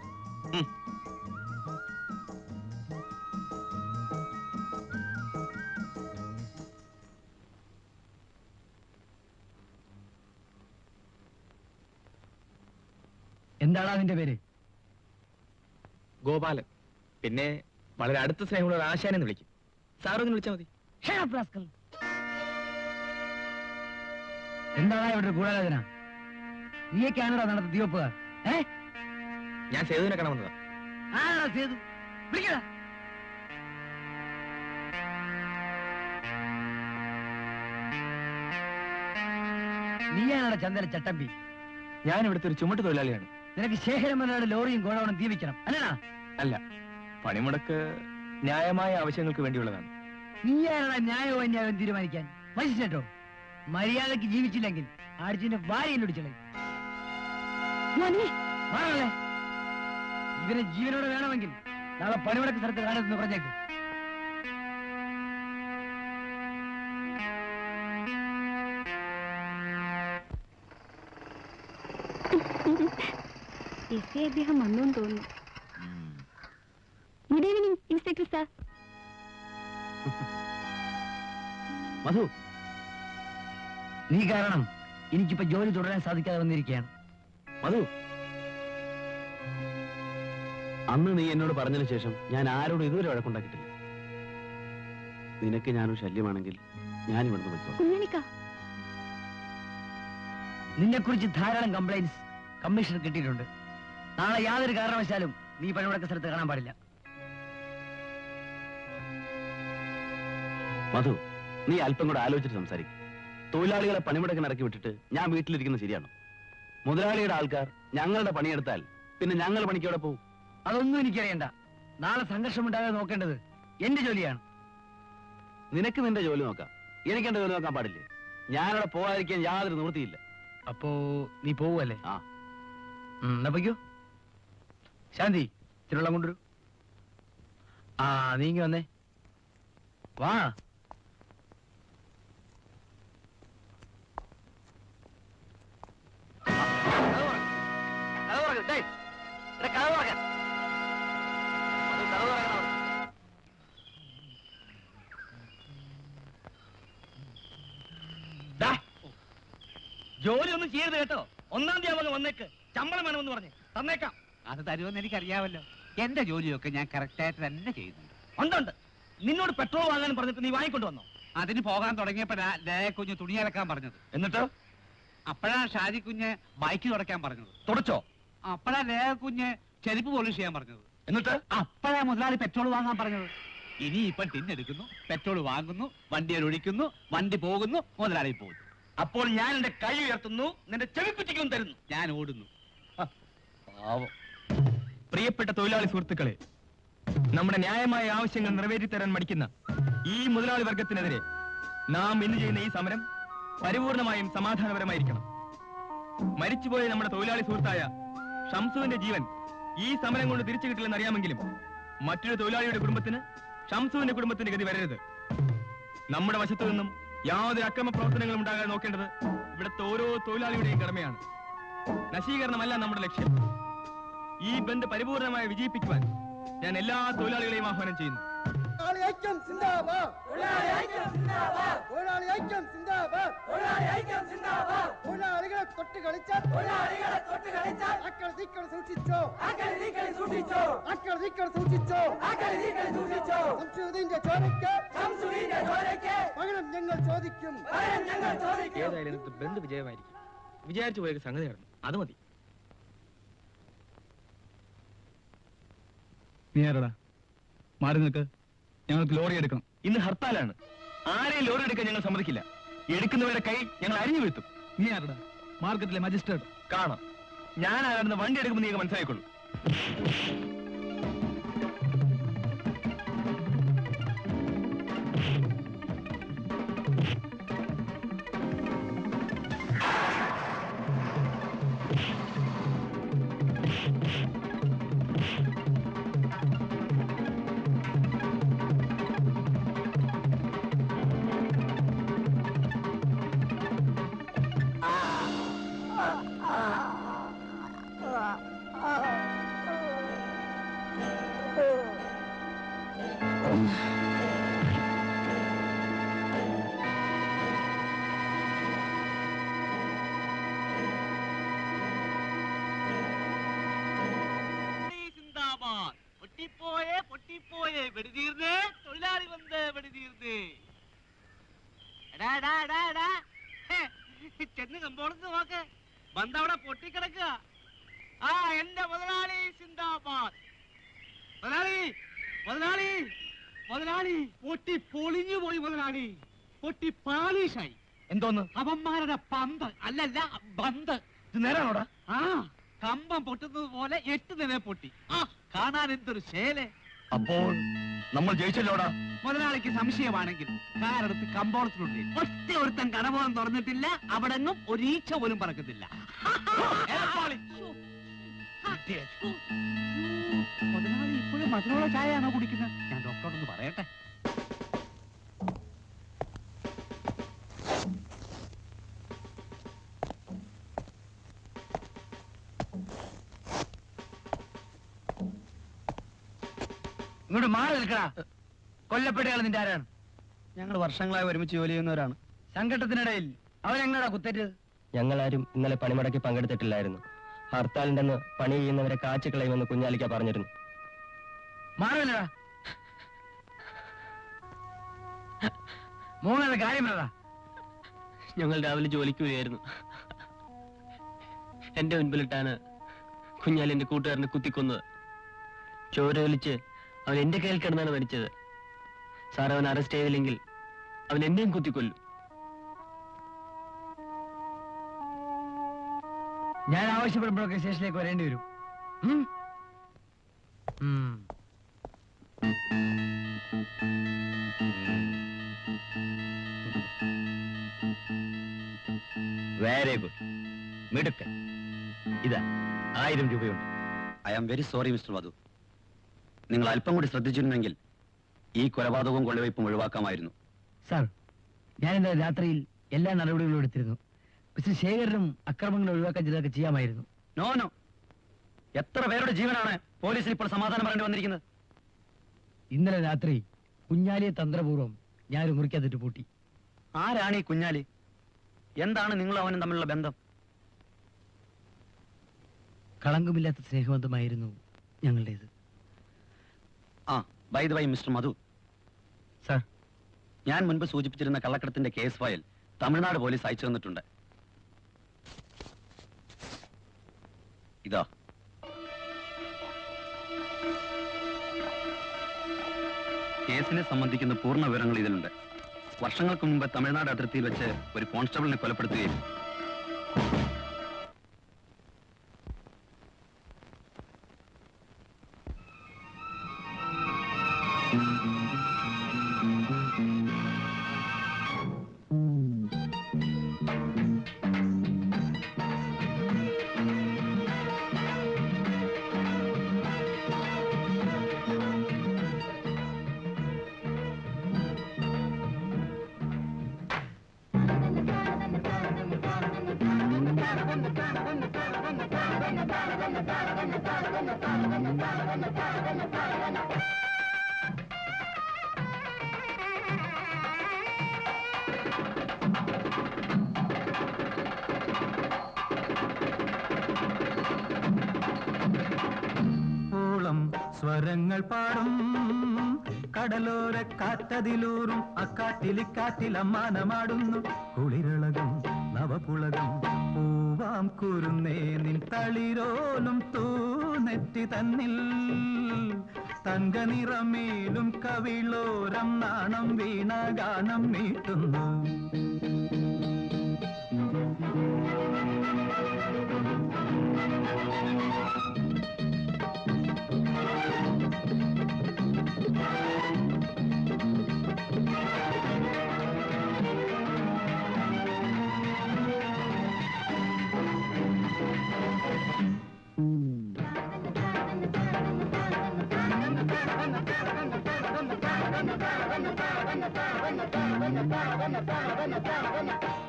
എന്താണ് അതിന്റെ പേര്? ഗോപാലൻ. പിന്നെ വളരെ അടുത്ത സ്നേഹമുള്ള ആശാനെന്ന് വിളിക്കും. സാറൊന്ന് വിളിച്ചാൽ മതി. എന്താണ് ഇവിടെ ഗൂഢാലോചന? നീയൊക്കെയാണോ നടത്ത തീവപ്പുകാർ? ഞാൻ സേതുവിനെ കാണാൻ വന്നതാ. ആരാ സേതു? വിളിക്കടാ. നീയാണോ ചന്ദന ചട്ടമ്പി? ഞാൻ ഇവിടുത്തെ ഒരു ചുമട്ട് തൊഴിലാളിയാണ്. നിനക്ക് ശേഖരമലയുടെ ലോറിയും ഗോഡൌണും തീപിക്കണം അല്ലടാ? അല്ല, പണിമുടക്ക് ന്യായമായ ആവശ്യങ്ങൾക്ക് വേണ്ടിയുള്ളതാണ്. നീയാണോ ന്യായവും അന്യായവും തീരുമാനിക്കാൻ? മനുഷ്യട്ടോ, മര്യാദക്ക് ജീവിച്ചില്ലെങ്കിൽ ആടിച്ചിന്റെ വാരിയിലൊടിച്ചളെ. ഇവനെ ജീവനോടെ വേണമെങ്കിൽ നാളെ പണിമുടക്ക് സ്ഥലത്ത് കാണുമെന്ന് പറഞ്ഞേക്ക്. അദ്ദേഹം വന്നു തോന്നുന്നു. Good evening inspector sir. Madhu, നീ കാരണം എനിക്കിപ്പോ ജോലി തുടരാൻ സാധിക്കാതെ വന്നിരിക്കുകയാണ്. മധു, അന്ന് നീ എന്നോട് പറഞ്ഞതിന് ശേഷം ഞാൻ ആരോടും ഇതുവരെ വഴക്കുണ്ടാക്കിയിട്ടില്ല. നിനക്ക് ഞാനൊരു ശല്യമാണെങ്കിൽ ഞാൻ ഇവിടുന്ന് പോയിക്കോളാം. കുഞ്ഞണിക്ക, നിന്നെ കുറിച്ച് ധാരാളം കംപ്ലൈന്റ്സ് കമ്മീഷൻ കിട്ടിയിട്ടുണ്ട്. നാളെ യാതൊരു കാരണവശാലും നീ പണിമുടക്ക സ്ഥലത്ത് കാണാൻ പാടില്ല. മധു, നീ അല്പം കൂടെ ആലോചിച്ചിട്ട് സംസാരിക്കും. തൊഴിലാളികളെ പണിമുടക്കിന് ഇറക്കി വിട്ടിട്ട് ഞാൻ വീട്ടിലിരിക്കുന്നത് ശരിയാണോ? മുതലാളിയുടെ ആൾക്കാർ ഞങ്ങളുടെ പണിയെടുത്താൽ പിന്നെ ഞങ്ങൾ പണിക്കവിടെ പോകും. അതൊന്നും എനിക്കറിയണ്ട. നാളെ സംഘർഷമുണ്ടാകാതെ നോക്കേണ്ടത് എന്റെ ജോലിയാണ്. നിനക്ക് നിന്റെ ജോലി നോക്കാം, എനിക്ക് എന്റെ ജോലി നോക്കാൻ പാടില്ലേ? ഞാനവിടെ പോകാതിരിക്കാൻ യാതൊരു നിവൃത്തിയില്ല. അപ്പോ നീ പോവല്ലേ? ആ, എന്നാ പൊയ്ക്കോ. ശാന്തി, തിരുവള്ളം കൊണ്ടുവരൂ. ആ, നീങ്ങി വന്നേ. വാ. ജോലി ഒന്നും ചെയ്യരുത് കേട്ടോ. 1-ാം തീയതി വന്നേക്ക്. ശമ്പളം വേണമെന്ന് പറഞ്ഞ് തന്നേക്കാം. അത് തരുമെന്ന് എനിക്കറിയാമല്ലോ. എന്റെ ജോലിയൊക്കെ ഞാൻ കറക്റ്റായിട്ട് തന്നെ ചെയ്യുന്നുണ്ട്. ഉണ്ട്. നിന്നോട് പെട്രോൾ വാങ്ങാൻ പറഞ്ഞിട്ട് നീ വാങ്ങിക്കൊണ്ട് വന്നോ? അതിന് പോകാൻ തുടങ്ങിയപ്പോഴാ കുഞ്ഞ് തുണി അലക്കാൻ പറഞ്ഞത്. എന്നിട്ട് അപ്പോഴാണ് ഷാജി കുഞ്ഞ് ബൈക്ക് തുടയ്ക്കാൻ പറഞ്ഞത്. തുടച്ചോ? അപ്പോഴാ കുഞ്ഞ് ചെരുപ്പ് പോളിഷ് ചെയ്യാൻ പറഞ്ഞത്. എന്നിട്ട് അപ്പോഴാ മുതലാളി പെട്രോൾ വാങ്ങാൻ പറഞ്ഞത്. ഇനി ഇപ്പൊ ടിന്നെടുക്കുന്നു, പെട്രോൾ വാങ്ങുന്നു, വണ്ടിയിൽ ഒഴിക്കുന്നു, വണ്ടി പോകുന്നു, മുതലാളി പോകുന്നു. അപ്പോൾ ഞാൻ എന്റെ കൈ ഉയർത്തുന്നു, നിന്റെ ചെവിക്കുറ്റിക്കും തരുന്നു. ഞാൻ ഓടുന്നു. പാവം. പ്രിയപ്പെട്ട തൊഴിലാളി സുഹൃത്തുക്കളെ, നമ്മുടെ ന്യായമായ ആവശ്യങ്ങൾ നിറവേറ്റിത്തരാൻ മടിക്കുന്ന ഈ മുതലാളി വർഗത്തിനെതിരെ നാം ഇന്ന് ചെയ്യുന്ന ഈ സമരം പരിപൂർണമായും സമാധാനപരമായിരിക്കണം. മരിച്ചുപോയ നമ്മുടെ തൊഴിലാളി സുഹൃത്തായ ഷംസുവിന്റെ ജീവൻ ഈ സമരം കൊണ്ട് തിരിച്ചു കിട്ടില്ലെന്ന് അറിയാമെങ്കിലും മറ്റൊരു തൊഴിലാളിയുടെ കുടുംബത്തിന് ഷംസുവിന്റെ കുടുംബത്തിന്റെ ഗതി വരരുത്. നമ്മുടെ വശത്തു നിന്നും യാതൊരു അക്രമ പ്രവർത്തനങ്ങളും ഉണ്ടാകാതെ നോക്കേണ്ടത് ഇവിടുത്തെ ഓരോ തൊഴിലാളിയുടെയും കടമയാണ്. നശീകരണമല്ല നമ്മുടെ ലക്ഷ്യം. ഈ ബന്ദ് പരിപൂർണമായി വിജയിപ്പിക്കുവാൻ ഞാൻ എല്ലാ തൊഴിലാളികളെയും ആഹ്വാനം ചെയ്യുന്നു. ഏതായാലും ബന്ദ് വിജയമായിരിക്കും. വിചാരിച്ചു പോയ സംഗതി നടന്നു, അത് മതി. നീ ആരടാ? മാറി നിൽക്ക്. ഞങ്ങൾക്ക് ലോറി എടുക്കണം. ഇന്ന് ഹർത്താലാണ്. ആരെയും ലോറി എടുക്കാൻ ഞങ്ങൾ സമ്മതിക്കില്ല. എടുക്കുന്നവരുടെ കൈ ഞങ്ങൾ അരിഞ്ഞു വീഴ്ത്തും. നീ ആരടാ? മാർക്കറ്റിലെ മജിസ്ട്രേറ്റ്. കാണാം. ഞാൻ ആരാണെന്ന് വണ്ടി എടുക്കുമ്പോൾ നീ മനസ്സിലായിക്കൊള്ളു. ഇറങ്ങിപ്പോയേ വെടിതീർന്നേ തൊഴിലാളി വന്ന് വെടിതീർന്നേ ചെന്ന് കമ്പോളത്ത് നോക്ക് ബന്ധവിടെ പൊട്ടിക്കിടക്കുക ആ എന്റെ മുതലാളി സിന്ദാബാദ് മുതലാളി മുതലാളി മുതലാളി പൊട്ടി പൊളിഞ്ഞു പോയി മുതലാളി പൊട്ടി പാലീഷായി എന്തോന്ന് അവന്മാരുടെ പന്ത് അല്ലല്ല ബന്ത് ഇത് നേരാണോടാ ആ കമ്പം പൊട്ടുന്നത് പോലെ 8 നില പൊട്ടി ആ കാണാൻ എന്തൊരു ശേലെ അപ്പോൾ നമ്മൾ ജയിച്ചല്ലോടാ മുതലാളിക്ക് സംശയമാണെങ്കിൽ കാരെടുത്ത് കമ്പോളത്തിലുണ്ട് ഒറ്റ ഒരുത്തൻ കടബോധം തുറന്നിട്ടില്ല അവിടെങ്ങും ഒരീച്ച പോലും പറക്കത്തില്ല മുതലാളി ഇപ്പോഴും മധുരമുള്ള ചായയാണോ കുടിക്കുന്നത് ഞാൻ ഡോക്ടറോടൊന്ന് പറയട്ടെ ഇങ്ങോട്ട് മാറി നിൽക്കടാ കൊല്ലപ്പെട്ടയാൾ നിന്റെ ആരാണ് ഞങ്ങൾ വർഷങ്ങളായി ഒരുമിച്ച് ജോലി ചെയ്യുന്നവരാണ്. സംഘട്ടത്തിനിടയിൽ അവനെങ്ങടാ കുത്തേറ്റത്? ഞങ്ങളാരും ഇന്നലെ പണിമുടക്കി പങ്കെടുത്തിട്ടില്ലായിരുന്നു. ഹർത്താലിന്റെന്ന് പണി ചെയ്യുന്നവരെ കാച്ചുകളയുമെന്ന് കുഞ്ഞാലിക്ക പറഞ്ഞിരുന്നു. മാറില്ലടാ മൂന്നാമത്തെ കാര്യം പറടാ. ഞങ്ങൾ രാവിലെ ജോലിക്ക് വരികയായിരുന്നു. എന്റെ മുൻപിലിട്ടാണ് കുഞ്ഞാലി എന്റെ കൂട്ടുകാരനെ കുത്തിക്കൊന്നത്. ചോര ഒലിച്ച് അവൻ എന്റെ കയ്യിൽ കിടന്നാണ് മരിച്ചത്. സാർ അവൻ അറസ്റ്റ് ചെയ്തില്ലെങ്കിൽ അവൻ എന്നെയും കുത്തിക്കൊല്ലും. ഞാൻ ആവശ്യപ്പെടുമ്പോഴൊക്കെ സ്റ്റേഷനിലേക്ക് വരേണ്ടി വരും. വെരി ഗുഡ്, മിടുക്കൻ. ഇതാ 1000 രൂപയുണ്ട്. I am very sorry mister Madhu. നിങ്ങൾ അല്പം കൂടി ശ്രദ്ധിച്ചിരുന്നെങ്കിൽ ഈ കൊലപാതകവും കൊള്ളവയ്പും ഒഴിവാക്കാമായിരുന്നു. സാർ, ഞാൻ ഇന്നലെ രാത്രിയിൽ എല്ലാ നടപടികളും എടുത്തിരുന്നു. മിസ്റ്റർ ശേഖരനും അക്രമങ്ങൾ ഒഴിവാക്കാൻ ചിലതൊക്കെ ചെയ്യാമായിരുന്നു. നോ നോ, എത്ര പേരുടെ ജീവനാണ് പോലീസിൽ ഇപ്പോൾ സമാധാനം പറയേണ്ടി വന്നിരിക്കുന്നത്? ഇന്നലെ രാത്രി കുഞ്ഞാലിയെ തന്ത്രപൂർവ്വം ഞാനൊരു മുറിക്കകത്തിട്ട് പൂട്ടി. ആരാണ് ഈ കുഞ്ഞാലി? എന്താണ് നിങ്ങൾ അവനും തമ്മിലുള്ള ബന്ധം? കളങ്കമില്ലാത്ത സ്നേഹബന്ധമായിരുന്നു ഞങ്ങളുടേത്. ആ, by the way mister Madhu, sir, ഞാൻ മുൻപ് സൂചിപ്പിച്ചിരുന്ന കള്ളക്കടത്തിന്റെ കേസ് ഫയൽ തമിഴ്നാട് പോലീസ് അയച്ചു തന്നിട്ടുണ്ട്. ഇതാ, കേസിനെ സംബന്ധിക്കുന്ന പൂർണ്ണ വിവരങ്ങൾ ഇതിലുണ്ട്. വർഷങ്ങൾക്ക് മുമ്പ് തമിഴ്നാട് അതിർത്തിയിൽ വെച്ച് ഒരു കോൺസ്റ്റബിളിനെ കൊലപ്പെടുത്തുകയും സ്വരങ്ങൾ പാടും കടലോര കാറ്റതിലൂറും അക്കാട്ടിലിക്കാറ്റിലമ്മാനമാടുന്നു കുളിരളകും നവപുളകം പൂവാം കുരുന്നേ നിൻ തളിരോലും തൂനെറ്റി തന്നിൽ തങ്ക നിറമേലും കവിളോരം നാണം വീണ ഗാനം മീട്ടുന്നു.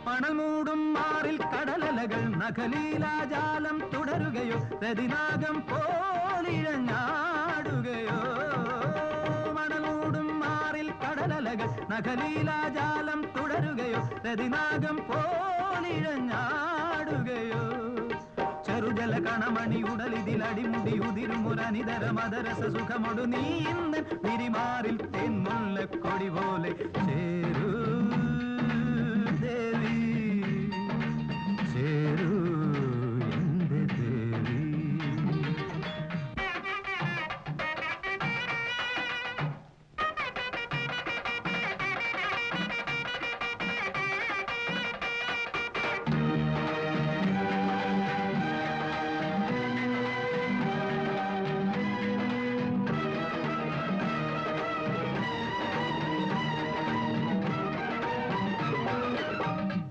പണമൂടും മാറിൽ കടലലകൾ നഖലീലാജാലം തുടരുകയോ രതിനാഗം പോലിഴഞ്ഞാടുകയോ. മണമൂടും മാറിൽ കടലലകൾ നഖലീലാജാലം തുടരുകയോ രതിനാഗം പോലിഴഞ്ഞാടുകയോ. ചെറുജല കണമണി ഉടലിതിൽ അടിമുടി ഉതിരുമൊരനിതര മദരസ സുഖമൊടു നീ ഇന്ന് തിരിമാറിൽ തെന്മുല്ല കൊടി പോലെ ചേരൂ ദേവി ചേരൂ എന്റെ ദേവി.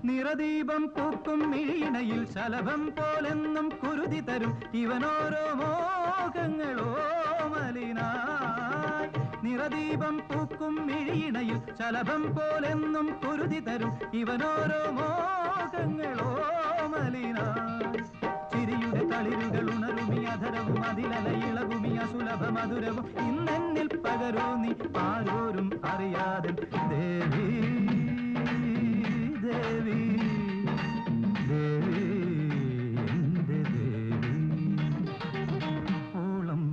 നിറദീപം പൂക്കും മിഴിയിണയിൽ ശലഭം പോലെന്നും കുരുതി തരും ഇവനോരോ മോഹങ്ങളോ മലിനായി. നിറദീപം പൂക്കും മിഴിയിണയിൽ ശലഭം പോലെന്നും കുരുതി തരും ഇവനോരോ മോഹങ്ങളോ മലിനായി. ചിരിയുടെ തളിരുകൾ ഉണരുമി അധരവും അതിലല ഇളകുമി അസുലഭ മധുരവും ഇന്നെന്നിൽ പകരൂ നീ ആരോരും അറിയാതെ ദേവി ദേവി ദേവി എന്റെ ദേവി. ഓളം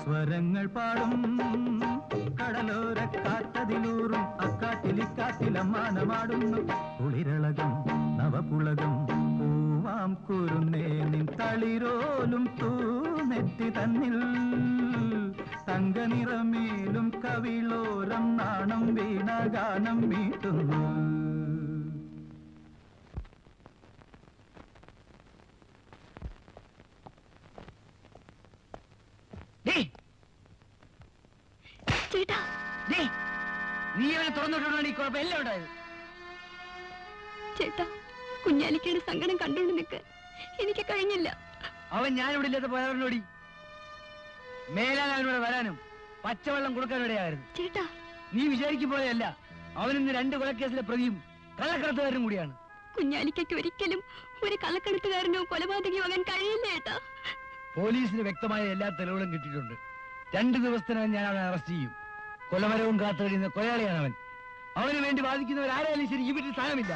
സ്വരങ്ങൾ പാടും കടലോര കാറ്റതിലൂറും അക്കാറ്റിലിക്കാറ്റിലമ്മാനമാടുന്നു കുളിരളകം നവപുളകം പൂവാം കുരുന്നേ നിൻ തളിരോലും തൂനെറ്റി തന്നിൽ തങ്കനിറമേലും കവിളോരം നാണം വീണഗാനം മീട്ടുന്നു. ചേട്ടാ നീ അവനെ തുറന്നിട്ടുണ്ടോ? ഈ കുഴപ്പം എല്ലാം ഉണ്ടായത്. ചേട്ടാ കുഞ്ഞാലിക്കയുടെ സങ്കടം കണ്ടുകൊണ്ട് നിൽക്കാൻ എനിക്ക് കഴിഞ്ഞില്ല. അവൻ ഞാനിവിടെ ഇല്ലാത്ത പോയവരോടി മേലാൻ അവനോട് വരാനും പച്ചവെള്ളം കൊടുക്കാനിടയായിരുന്നു. ചേട്ടാ നീ വിചാരിക്കും പോലെയല്ല, അവനിന്ന് 2 കൊലക്കേസിലെ പ്രതിയും കള്ളക്കടത്തുകാരനും കൂടിയാണ്. കുഞ്ഞാലിക്കയ്ക്ക് ഒരിക്കലും ഒരു കള്ളക്കടത്തുകാരനോ കൊലപാതകയോ ആകാൻ കഴിയില്ല ചേട്ടാ. പോലീസിന് വ്യക്തമായ എല്ലാ തെളിവുകളും കിട്ടിയിട്ടുണ്ട്. 2 ദിവസത്തിനകം ഞാൻ അവനെ അറസ്റ്റ് ചെയ്യും. കൊലമരവും കാത്തു കഴിയുന്ന കൊലയാളിയാണ് അവൻ. അവന് വേണ്ടി വാദിക്കുന്നവരാരായാലും ശരി ഈ വീട്ടിൽ സ്ഥാനമില്ല.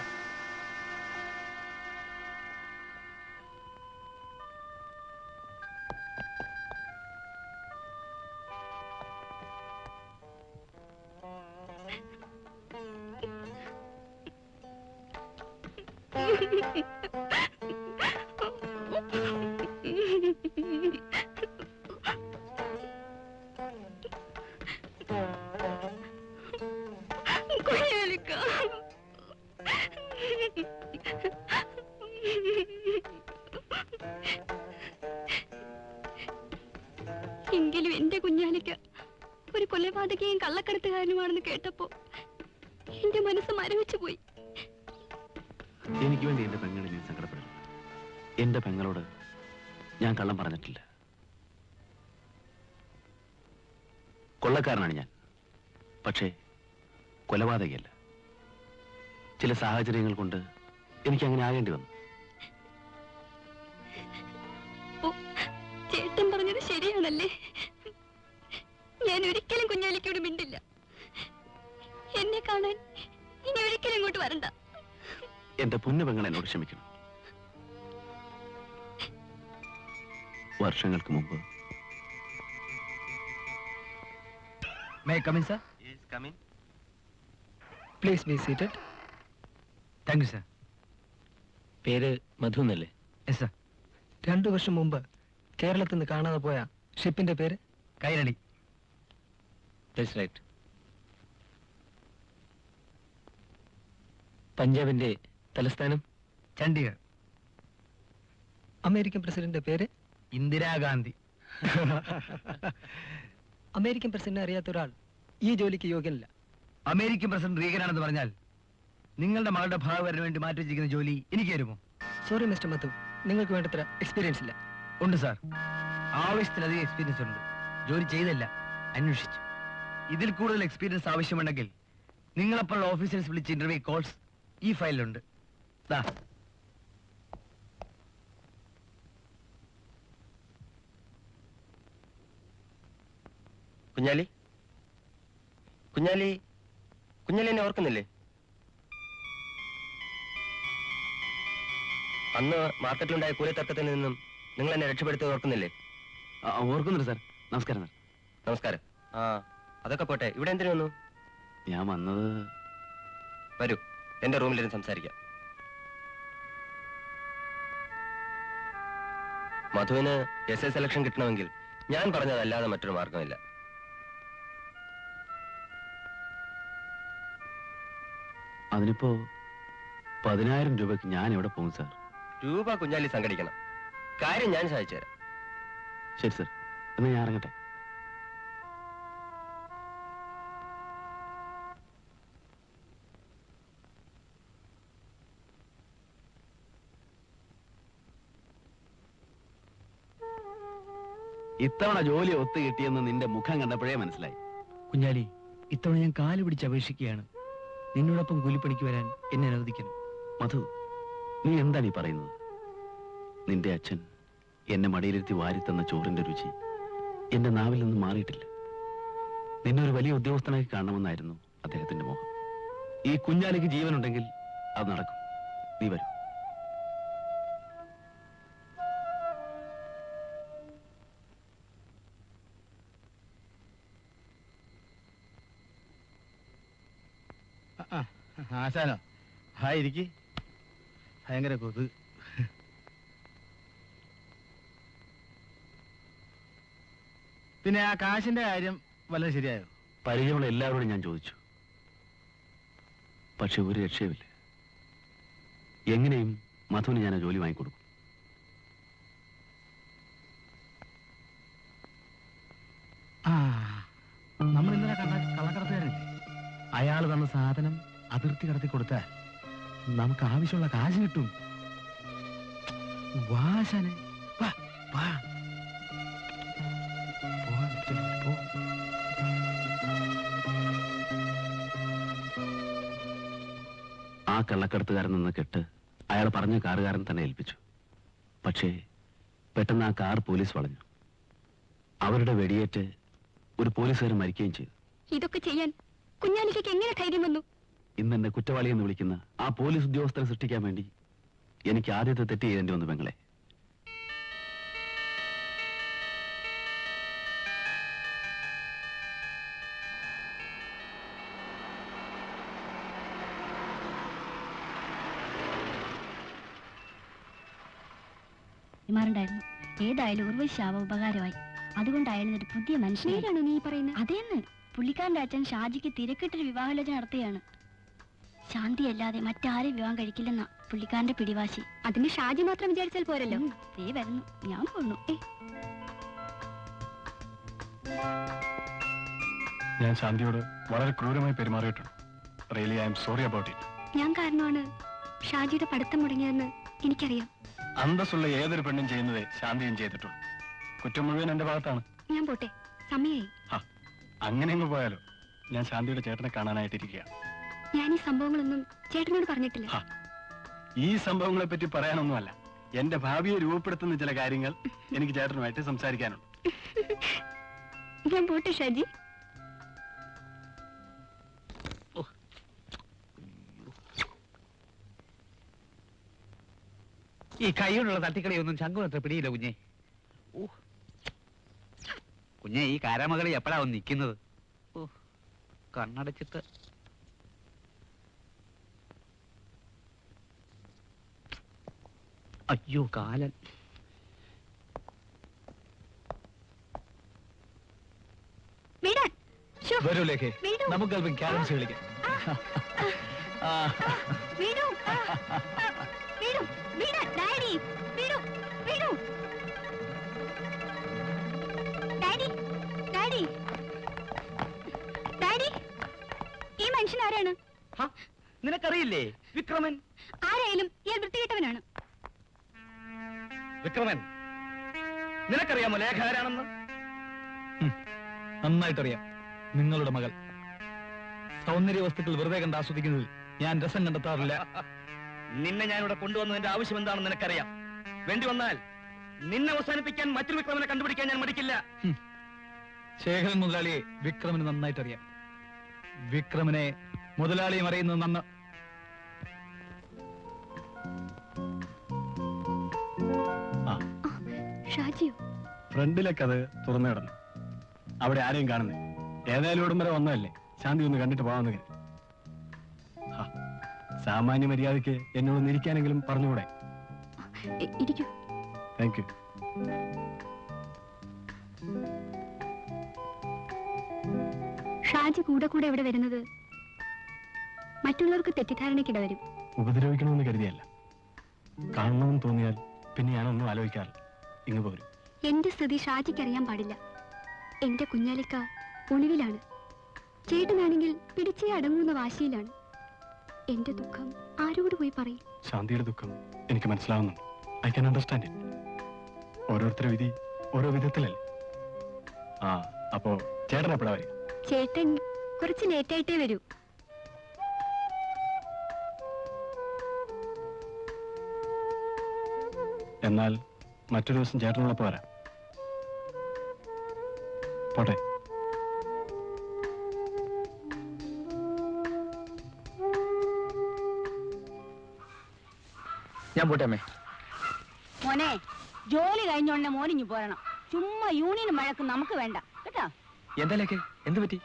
കുഞ്ഞാലിക്ക എങ്കിലും എന്റെ കുഞ്ഞാലിക്ക ഒരു കൊലപാതകയും കള്ളക്കടത്തുകാരനുമാണെന്ന് കേട്ടപ്പോ എന്റെ മനസ്സ് മരവിച്ചു പോയി. എനിക്ക് വേണ്ടി എന്റെ പെങ്ങളെ നീ സങ്കടപ്പെടരുത്. എന്റെ പെങ്ങളോട് ഞാൻ കള്ളം പറഞ്ഞിട്ടില്ല. കൊള്ളക്കാരനാണ് ഞാൻ, പക്ഷേ കൊലപാതകയല്ല. ചില സാഹചര്യങ്ങൾ കൊണ്ട് എനിക്ക് അങ്ങനെ ആകേണ്ടി വന്നു. ചേട്ടൻ പറഞ്ഞത് ശരിയാണല്ലേ? ഞാൻ ഒരിക്കലും കുഞ്ഞാലിക്കോട് മിണ്ടില്ല. എന്നെ കാണാൻ ഇനി ഒരിക്കലും ഇങ്ങോട്ട് വരണ്ട. എന്റെ പൊന്നു പെങ്ങൾ എന്നോട് ക്ഷമിക്കണം. വർഷങ്ങൾക്ക് മുമ്പ് May I come in, sir? Yes, come in. Please be seated. Thank you, sir. പേര് മധു എന്നല്ലേ? Yes, sir. 2 വർഷം മുമ്പ് കേരളത്തിൽ നിന്ന് കാണാതെ പോയ ഷിപ്പിന്റെ പേര് കൈരളി. That's right. പഞ്ചാബിന്റെ തലസ്ഥാനം ചണ്ഡീഗഡ്. അമേരിക്കൻ പ്രസിഡന്റിന്റെ പേര് ഇന്ദിരാഗാന്ധി. അമേരിക്കൻ പ്രസിഡന്റിനെ അറിയാത്ത ഒരാൾ ഈ ജോലിക്ക് യോഗ്യനല്ല. അമേരിക്കൻ പ്രസിഡന്റ് റീഗനാണെന്ന് പറഞ്ഞാൽ നിങ്ങളുടെ മകളുടെ ഭാഗവരന് വേണ്ടി മാറ്റി വെച്ചിരിക്കുന്ന ജോലി എനിക്ക് തരുമോ? സോറി മിസ്റ്റർ മധു, നിങ്ങൾക്ക് വേണ്ടത്ര എക്സ്പീരിയൻസ് ഇല്ല. ഉണ്ട് സാർ, ആവശ്യത്തിലധികം എക്സ്പീരിയൻസ് ഉണ്ട്. ജോലി ചെയ്തല്ല, അന്വേഷിച്ചു. ഇതിൽ കൂടുതൽ എക്സ്പീരിയൻസ് ആവശ്യമുണ്ടെങ്കിൽ നിങ്ങളെപ്പോലുള്ള ഓഫീസേഴ്സ് വിളിച്ച ഇന്റർവ്യൂ കോൾസ് ഈ ഫയലിലുണ്ട്. ദാ കുഞ്ഞാലി, കുഞ്ഞാലി, കുഞ്ഞാലി എന്നെ ഓർക്കുന്നില്ലേ? അന്ന് മാർക്കറ്റിലുണ്ടായ കൂലി തർക്കത്തിൽ നിന്നും നിങ്ങൾ എന്നെ രക്ഷപ്പെടുത്തി ഓർക്കുന്നില്ലേ? ഓർക്കുന്നുണ്ട് സാർ. നമസ്കാരം സാർ. നമസ്കാരം. ആ, അതൊക്കെ പോട്ടെ, ഇവിടെ എന്തിനു വന്നു? ഞാൻ വന്നത്... വരൂ, എന്റെ റൂമിലിരുന്ന് സംസാരിക്കാം. മധുവിന് SA സെലക്ഷൻ കിട്ടണമെങ്കിൽ ഞാൻ പറഞ്ഞതല്ലാതെ മറ്റൊരു മാർഗമില്ല. അതിനിപ്പോ 10,000 രൂപയ്ക്ക് ഞാൻ എവിടെ പോകും സാർ? രൂപ കുഞ്ഞാലി സംഘടിക്കണം. കാര്യം ഞാൻ സഹായിച്ചു തരാം. ശരി സാർ, എന്നാ ഞാൻ ഇറങ്ങട്ടെ. ഇത്തവണ ജോലി ഒത്തു കിട്ടിയെന്ന് നിന്റെ മുഖം കണ്ടപ്പോഴേ മനസ്സിലായി. കുഞ്ഞാലി, ഇത്തവണ ഞാൻ കാല് പിടിച്ച് അപേക്ഷിക്കുകയാണ്. നിന്നോടൊപ്പം കൂലിപ്പണിക്ക് വരാൻ എന്നെ അനുവദിക്കണം. മധു, നീ എന്താണ് ഈ പറയുന്നത്? നിന്റെ അച്ഛൻ എന്നെ മടിയിലിരുത്തി വാരിത്തന്ന ചോറിന്റെ രുചി എന്റെ നാവിൽ നിന്ന് മാറിയിട്ടില്ല. നിന്നെ ഒരു വലിയ ഉദ്യോഗസ്ഥനായി കാണണമെന്നായിരുന്നു അദ്ദേഹത്തിന്റെ മോഹം. ഈ കുഞ്ഞാലിക്ക് ജീവനുണ്ടെങ്കിൽ അത് നടക്കും. നീ വരൂ. ആശാനോ? ഹായ്, ഇരിക്ക്. ഭയങ്കര കൊതു. പിന്നെ ആ കാശിന്റെ കാര്യം വല്ലതും ശരിയായോ? പരിചയമുള്ള എല്ലാവരോടും ഞാൻ ചോദിച്ചു, പക്ഷെ ഒരു രക്ഷയുമില്ല. എങ്ങനെയും മധുവിന് ഞാൻ ആ ജോലി വാങ്ങിക്കൊടുക്കും. ആ, നമ്മൾ ഇന്നലെ കണ്ട കള്ളക്കടത്തുകാരൻ, അയാൾ തന്ന സാധനം അതിർത്തി കടത്തി കൊടുത്താൽ നമുക്ക് ആവശ്യമുള്ള കാശ് കിട്ടും. വാശാനെ വാ വാ. ആ കള്ളക്കടത്തുകാരൻ നിന്ന് കെട്ട് അയാൾ പറഞ്ഞ കാറുകാരൻ തന്നെ ഏൽപ്പിച്ചു. പക്ഷേ പെട്ടെന്ന് ആ കാർ പോലീസ് വളഞ്ഞു. അവരുടെ വെടിയേറ്റ് ഒരു പോലീസുകാരൻ മരിക്കുകയും ചെയ്തു. ഇതൊക്കെ ചെയ്യാൻ കുഞ്ഞാലിക്ക് എങ്ങനെ ധൈര്യം വന്നു? ഇന്ന് എന്നെ കുറ്റവാളി എന്ന് വിളിക്കുന്ന ആ പോലീസ് ഉദ്യോഗസ്ഥരെ സൃഷ്ടിക്കാൻ വേണ്ടി എനിക്ക് ആദ്യത്തെ തെറ്റ് ചെയ്യേണ്ടി വന്നു പെങ്ങളെ. ായിരുന്നു. ഏതായാലും ഉർവശാവ ഉപകാരമായി. അതുകൊണ്ടായിരുന്നു ഒരു പുതിയ മനുഷ്യനാണോ നീ പറയുന്നത്? അതേന്ന് പുള്ളിക്കാരന്റെ അച്ഛൻ ഷാജിക്ക് തിരക്കിട്ടൊരു വിവാഹാലോചന നടത്തുകയാണ്. ശാന്തിയല്ലാതെ മറ്റാരും വിവാഹം കഴിക്കില്ലെന്നാ പുള്ളിക്കാരന്റെ പിടിവാശി. അതിന് ഷാജി മാത്രം വിചാരിച്ചാൽ പോരല്ലോ. ദേ വരുന്നു, ഞാൻ പോന്നു. ഞാൻ ശാന്തിയോട് വളരെ ക്രൂരമായി പെരുമാറിയിട്ടുണ്ട്. Really I am sorry about it. ഞാൻ കാരണമാണ് ഷാജിയുടെ പഠിത്തം മുടങ്ങിയതെന്ന് എനിക്കറിയാം. അന്തസ്സുള്ള ഏതൊരു പെണ്ണും ചെയ്യുന്നതേ ശാന്തിയും ചെയ്തിട്ടുള്ളൂ. കുറ്റം മുഴുവൻ എന്റെ ഭാഗത്താണ്. ഞാൻ പോട്ടെ, സമയായി. അങ്ങനെ അങ്ങ് പോയാലോ? ഞാൻ ശാന്തിയുടെ ചേട്ടനെ കാണാനായിട്ടിരിക്കുക. ഞാൻ ഈ സംഭവങ്ങളൊന്നും ചേട്ടനോട് പറഞ്ഞിട്ടില്ല. ഈ സംഭവങ്ങളെ പറ്റി പറയാനൊന്നുമല്ല, എന്റെ ഭാവിയെ രൂപപ്പെടുത്തുന്ന ചില കാര്യങ്ങൾ എനിക്ക് ചേട്ടനുമായിട്ട് സംസാരിക്കാനുണ്ട്. ഞാൻ പോട്ടെ ഷാജി. ഈ കൈയോടുള്ള തട്ടിക്കളിയൊന്നും ശങ്കും അത്ര പിടിയില്ല കുഞ്ഞെ. കുഞ്ഞെ, ഈ കാരാമകളി എപ്പോഴാ വന്ന് നിൽക്കുന്നത്? കണ്ണടച്ചിട്ട് അയ്യോ കാലൻ. വരൂ ലേഖേ, നമുക്ക് അല്പം ക്യാരംസ് കളിക്കാം. ഈ മനുഷ്യൻ ആരാണ്? നിനക്കറിയില്ലേ? വിക്രമൻ. ആരായാലും ഇയാൾ വൃത്തികെട്ടവനാണ്. വിക്രമൻ, നിനക്കറിയാമോ ലേഖ ആരാണെന്ന്? നന്നായിട്ടറിയാം. നിങ്ങളുടെ മകൾ. സൗന്ദര്യ വസ്തുക്കൾ വെറുതെ കണ്ട് ആസ്വദിക്കുന്നതിൽ ഞാൻ രസം കണ്ടെത്താറില്ല. നിന്നെ ഞാനിവിടെ കൊണ്ടുവന്നതിന്റെ ആവശ്യം എന്താണെന്ന് നിനക്കറിയാം. വേണ്ടി വന്നാൽ നിന്നെ അവസാനിപ്പിക്കാൻ മറ്റൊരു വിക്രമനെ കണ്ടുപിടിക്കാൻ ഞാൻ മടിക്കില്ല. ശേഖരൻ മുതലാളിയെ വിക്രമന് നന്നായിട്ടറിയാം. വിക്രമനെ മുതലാളിയും അറിയുന്നത് നന്ന്. ഷാജിയോ? ഫ്രണ്ടിലെ കഥ തുറന്നു കിടന്നു. അവിടെ ആരെയും കാണുന്നില്ല. ഏതായാലും ഇവിടം വരെ വന്നതല്ലേ, ശാന്തി ഒന്ന് കണ്ടിട്ട് പോകാമെന്ന് കരുതി. സാമാന്യ മര്യാദയ്ക്ക് എന്നോട് ഇരിക്കാനെങ്കിലും പറഞ്ഞുകൂടെ? ഇരിക്കൂ. Thank you. ഷാജി കൂടെ കൂടെ ഇവിടെ വരുന്നത് മറ്റുള്ളവർക്ക് തെറ്റിദ്ധാരണയ്ക്കിട വരും. ഉപദ്രവിക്കണമെന്ന് കരുതിയല്ല. കാണണമെന്ന് തോന്നിയാൽ പിന്നെ ഞാനൊന്നും ആലോചിക്കാറില്ല, ഇങ്ങ് പോരും. എന്റെ സ്ഥിതി ഷാജിക്ക് അറിയാൻ പാടില്ല. എന്റെ കുഞ്ഞാലിക്ക ഒളിവിലാണ്. ചേട്ടനാണെങ്കിൽ പിടിച്ചേ അടങ്ങുന്ന വാശിയിലാണ്. എന്റെ ദുഃഖം ആരോട് പോയി പറയും? ശാന്തിയുടെ ദുഃഖം എനിക്ക് മനസ്സിലാവുന്നുണ്ട്. I can understand it. ഓരോരുത്തരുടെ വിധി ഓരോ വിധത്തിലല്ലേ. അപ്പോ ചേട്ടൻ എപ്പോഴാ വരിക? ചേട്ടൻ കുറച്ച് ലേറ്റായിട്ടേ വരൂ. എന്നാൽ മറ്റൊരു ദിവസം ചേട്ടനുള്ളപ്പോ വരാം. പോട്ടെ. ഞാൻ പോട്ടെ അമ്മേ. മോനെ, ജോലി കഴിഞ്ഞോണ്ട് മോനിഞ്ഞു പോരണം. ചുമ്മാ യൂണിയൻ മഴക്ക് നമുക്ക് വേണ്ട കേട്ടോ. എന്തായാലൊക്കെ എന്ത് പറ്റി?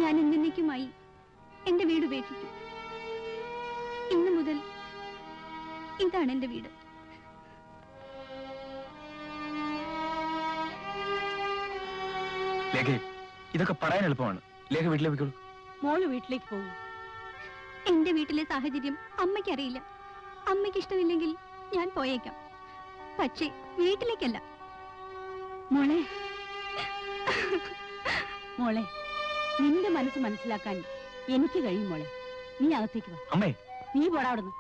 ഞാൻ എന്നേക്കുമായി എന്റെ വീട് ഉപേക്ഷിച്ചു. ഇന്നു മുതൽ ഇതാണ് എന്റെ വീട്. ലേഖ, ഇതൊക്കെ പറയാൻ എളുപ്പമാണ്. ലേഖ വീട്ടിലേക്ക് പോയിക്കോളൂ. മോള് വീട്ടിലേക്ക് പോകും. എന്റെ വീട്ടിലെ സാഹചര്യം അമ്മയ്ക്കറിയില്ല. അമ്മയ്ക്ക് ഇഷ്ടമില്ലെങ്കിൽ ഞാൻ പോയേക്കാം, പക്ഷേ വീട്ടിലേക്കല്ല. മോളെ മോളെ നിന്റെ മനസ്സ് മനസ്സിലാക്കാൻ എനിക്ക് കഴിയും മോളെ. നീ അകത്തേക്ക് വാ. അമ്മേ, നീ പോടാ അവിടുന്ന്.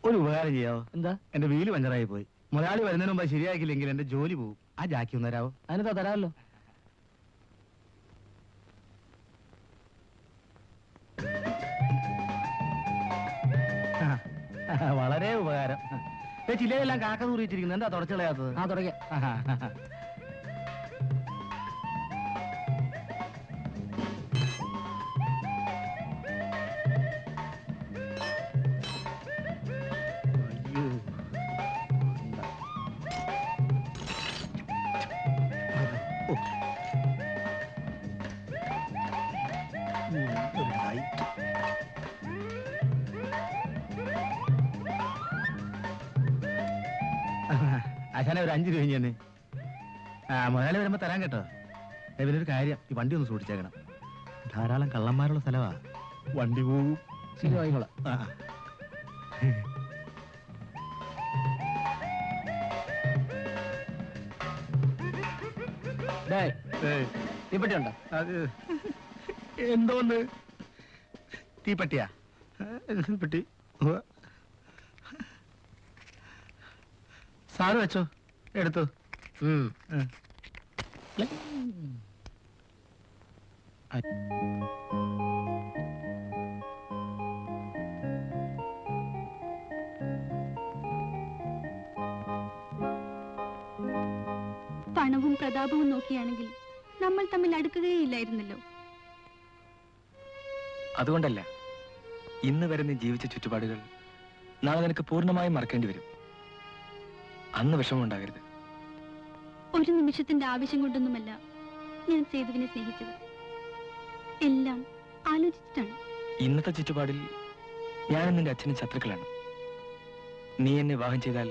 ഒരു ഉപകാരം ചെയ്യാവോ? എന്താ? എന്റെ വീല് പഞ്ചറായി പോയി. മുതലാളി വരുന്നതിന് മുമ്പ് ശരിയാക്കില്ലെങ്കിൽ എന്റെ ജോലി പോകും. ആ ജാക്കി ഒന്ന് തരാവോ? അതിനെന്താ, തരാമല്ലോ. വളരെ ഉപകാരം. ചില്ലയെല്ലാം കാക്ക തൂറിച്ചിരിക്കുന്നു. എന്താ തുടച്ചു കളയാത്തത്? തുടങ്ങ. ആശാനെ ഒരു 5 രൂപ തന്നെ. മുതലാളി വരുമ്പോ തരാൻ കേട്ടോ. പിന്നെ ഒരു കാര്യം, ഈ വണ്ടി ഒന്ന് സൂക്ഷിച്ചേക്കണം. ധാരാളം കള്ളന്മാരുള്ള സ്ഥലമാ. വണ്ടി പോവും. ശരിയായിക്കോളാം. തീപ്പെട്ടിയുണ്ടോ? അത് എന്തോന്ന് തീപ്പെട്ടിയാ? പെട്ടി സാറ് വെച്ചോ, എടുത്തു. പ്രതാപവും നോക്കിയാണെങ്കിൽ നമ്മൾ തമ്മിൽ അടുക്കുകയില്ലായിരുന്നല്ലോ. അതുകൊണ്ടല്ല, ഇന്ന് വരെ നീ ജീവിച്ച ചുറ്റുപാടുകൾ നാളെ നിനക്ക് പൂർണ്ണമായും മറക്കേണ്ടി വരും. അന്ന് വിഷമമുണ്ടാകരുത്. ഒരു നിമിഷത്തിന്റെ ആവശ്യം കൊണ്ടൊന്നുമല്ല ഞാൻ സേതുവിനെ സ്നേഹിച്ചത്. എല്ലാം ആലോചിച്ചിട്ടാണ്. ഇന്നത്തെ ചുറ്റുപാടിൽ ഞാനും നിന്റെ അച്ഛനും ശത്രുക്കളാണ്. നീ എന്നെ വിവാഹം ചെയ്താൽ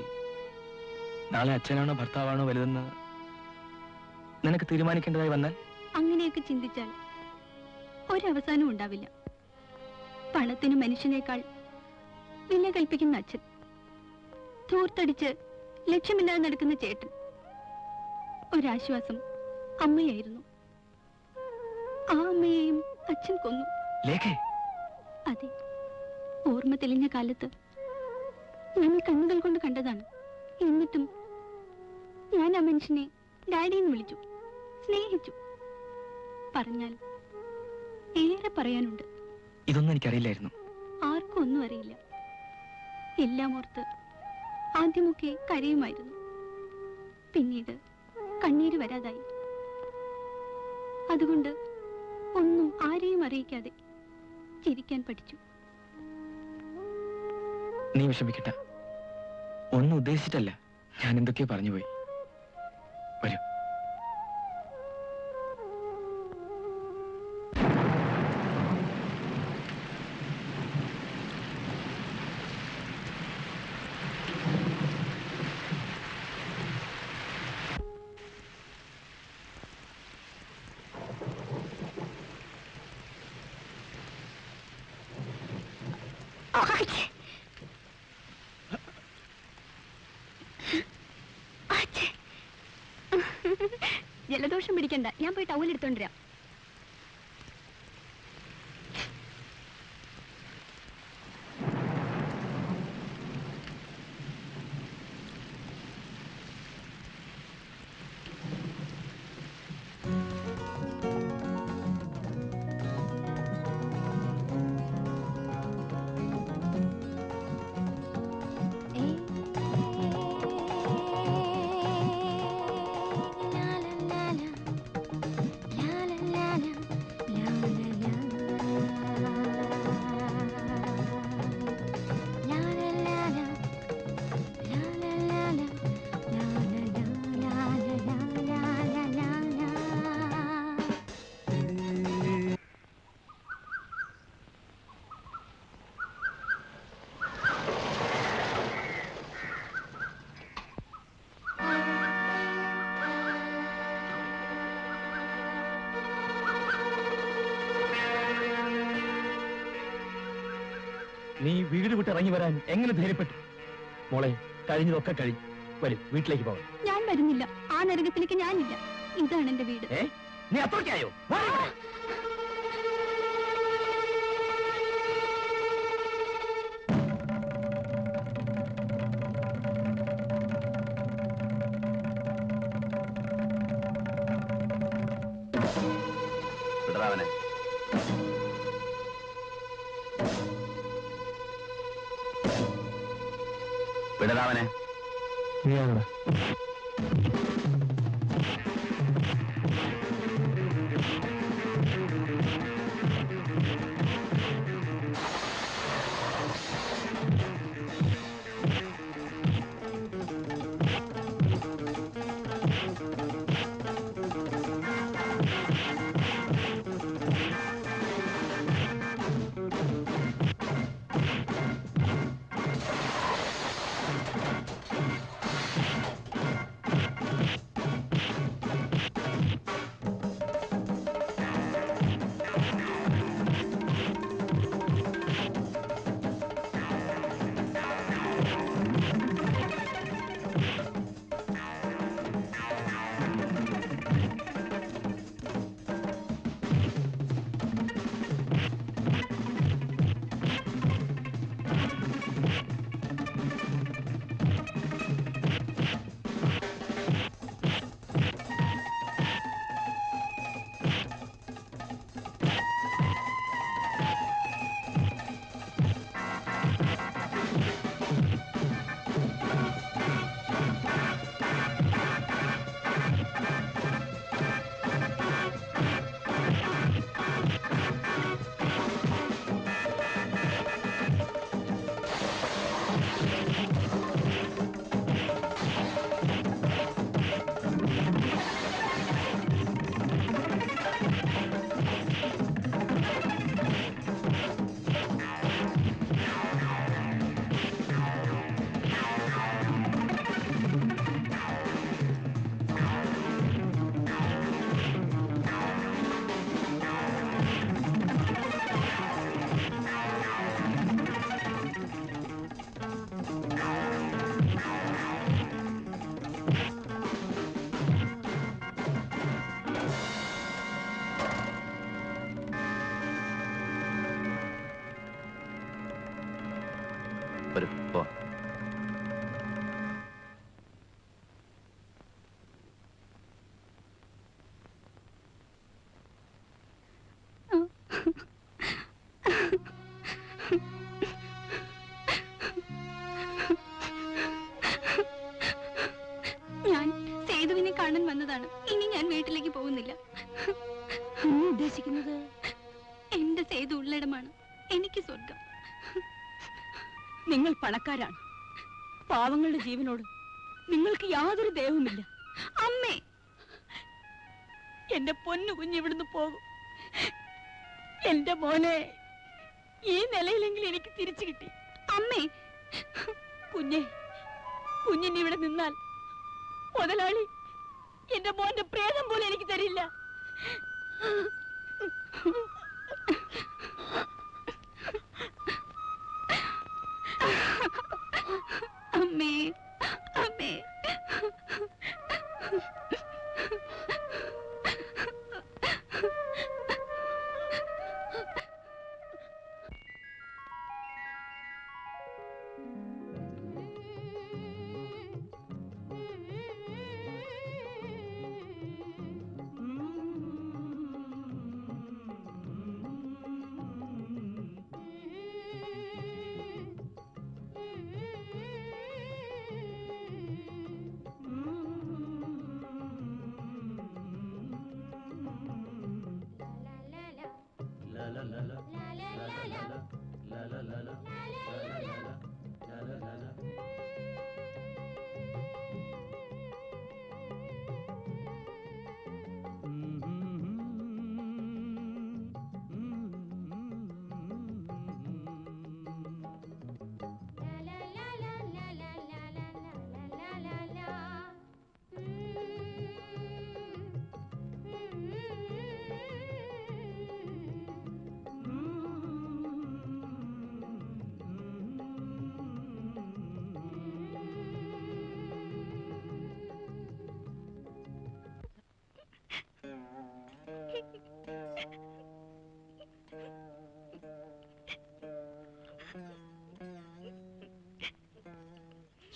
നാളെ അച്ഛനാണോ ഭർത്താവാണോ വലുതെന്ന് നിനക്ക് തീരുമാനിക്കേണ്ടതായി വന്നാൽ? അങ്ങനെയൊക്കെ ചിന്തിച്ചാൽ ഒരവസാനവും ഉണ്ടാവില്ല. പണത്തിന് മനുഷ്യനേക്കാൾ വില കൽപ്പിക്കുന്ന അച്ഛൻ, ധൂർത്തടിച്ച് ലക്ഷ്യമില്ലാതെ നടക്കുന്ന ചേട്ടൻ. ഒരാശ്വാസം അമ്മയായിരുന്നു. ആ അമ്മയെയും അച്ഛൻ കൊന്നു. അതെ, ഓർമ്മ തെളിഞ്ഞ കാലത്ത് ഞാൻ കണ്ണുകൾ കൊണ്ട് കണ്ടതാണ്. എന്നിട്ടും ഞാൻ ആ മനുഷ്യനെ ഡാഡിന്ന് വിളിച്ചു, സ്നേഹിച്ചു. പറഞ്ഞാൽ ഏറെ പറയാനുണ്ട്. ഇതൊന്നും എനിക്കറിയില്ലായിരുന്നു. ആർക്കും ഒന്നും അറിയില്ല. എല്ലാം ഓർത്ത് ആദ്യമൊക്കെ കരയുമായിരുന്നു. പിന്നീട് കണ്ണീര് വരാതായി. അതുകൊണ്ട് ഒന്നും ആരെയും അറിയിക്കാതെ ചിരിക്കാൻ പഠിച്ചു. നീ വിഷമിക്കട്ട. ഒന്നും ഉദ്ദേശിച്ചിട്ടല്ല, ഞാൻ എന്തൊക്കെയോ പറഞ്ഞുപോയി. വരൂ. ജലദോഷം പിടിക്കണ്ട, ഞാൻ പോയി ടൗൽ എടുത്തോണ്ടിരാം. നീ വീട് വിട്ട് ഇറങ്ങി വരാൻ എങ്ങനെ ധൈര്യപ്പെട്ടു? മോളെ, കഴിഞ്ഞതൊക്കെ കഴിഞ്ഞു. വരും, വീട്ടിലേക്ക് പോകാം. ഞാൻ വരുന്നില്ല. ആ നരകത്തിലേക്ക് ഞാനില്ല. ഇതാണ് എന്റെ വീട്. നീ അത്രയ്ക്കായോ? വിടറാവനെ. വിടറാവനെ. നീയാണോ? വരൂ പോ. ഞാൻ സേതുവിനെ കാണാൻ വന്നതാണ്. ഇനി ഞാൻ വീട്ടിലേക്ക് പോകുന്നില്ല. ഉദ്ദേശിക്കുന്നത് എന്റെ സേതു ഉള്ളിടമാണ് എനിക്ക് സ്വർഗം. നിങ്ങൾ പണക്കാരാണ്. പാവങ്ങളുടെ ജീവനോട് നിങ്ങൾക്ക് യാതൊരു ദേവുമില്ല. അമ്മേ, എന്റെ പൊന്നു കുഞ്ഞ് ഇവിടുന്ന് പോകും. എന്റെ മോനെ ഈ നിലയിലെങ്കിലും എനിക്ക് തിരിച്ചു കിട്ടി. അമ്മേ, കുഞ്ഞിന് ഇവിടെ നിന്നാൽ മുതലാളി എന്റെ മോന്റെ പ്രേതം പോലെ എനിക്ക് തരില്ല. അമ്മേ, അമ്മേ.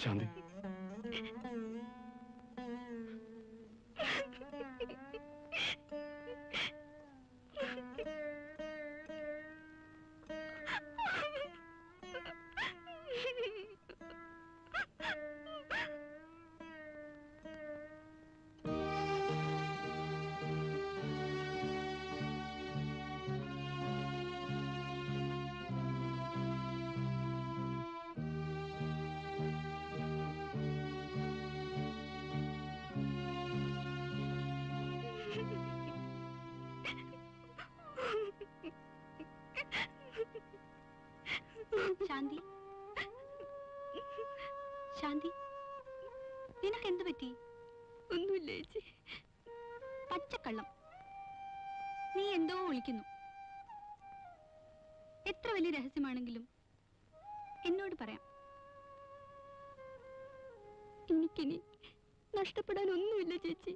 ശാന്തി, ശാന്തി, ശാന്തി, നിനക്ക് എന്ത് പറ്റി? ഒന്നുമില്ല ചേച്ചി. പച്ചക്കള്ളം. നീ എന്തോ ഒളിക്കുന്നു. എത്ര വലിയ രഹസ്യമാണെങ്കിലും എന്നോട് പറയാം. എനിക്കിനി നഷ്ടപ്പെടാൻ ഒന്നുമില്ല ചേച്ചി.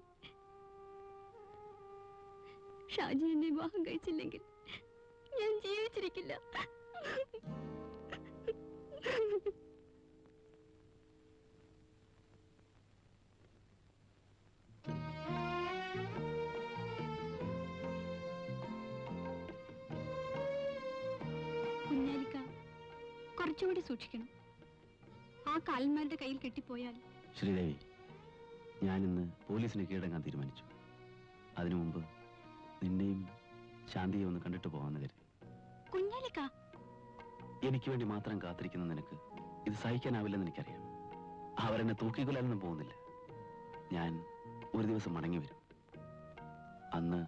ഷാജി എന്നെ വിവാഹം കഴിച്ചില്ലെങ്കിൽ ഞാൻ ജീവിച്ചിരിക്കില്ല. കുഞ്ഞാലിക്ക, കുറച്ചുകൂടി സൂക്ഷിക്കണം. ആ കാലന്മാരുടെ കയ്യിൽ കെട്ടിപ്പോയാൽ. ശ്രീദേവി, ഞാനിന്ന് പോലീസിനെ കീഴടങ്ങാൻ തീരുമാനിച്ചു. അതിനു മുമ്പ് നിന്നെയും ശാന്തിയെ ഒന്ന് കണ്ടിട്ട് പോകാമെന്ന് കരുതി. കുഞ്ഞാലിക്ക, എനിക്ക് വേണ്ടി മാത്രം കാത്തിരിക്കുന്ന നിനക്ക് ഇത് സഹിക്കാനാവില്ലെന്ന് എനിക്കറിയാം. അവരെന്നെ തൂക്കിക്കൊല്ലാനൊന്നും പോകുന്നില്ല. ഞാൻ ഒരു ദിവസം മടങ്ങി വരും. അന്ന്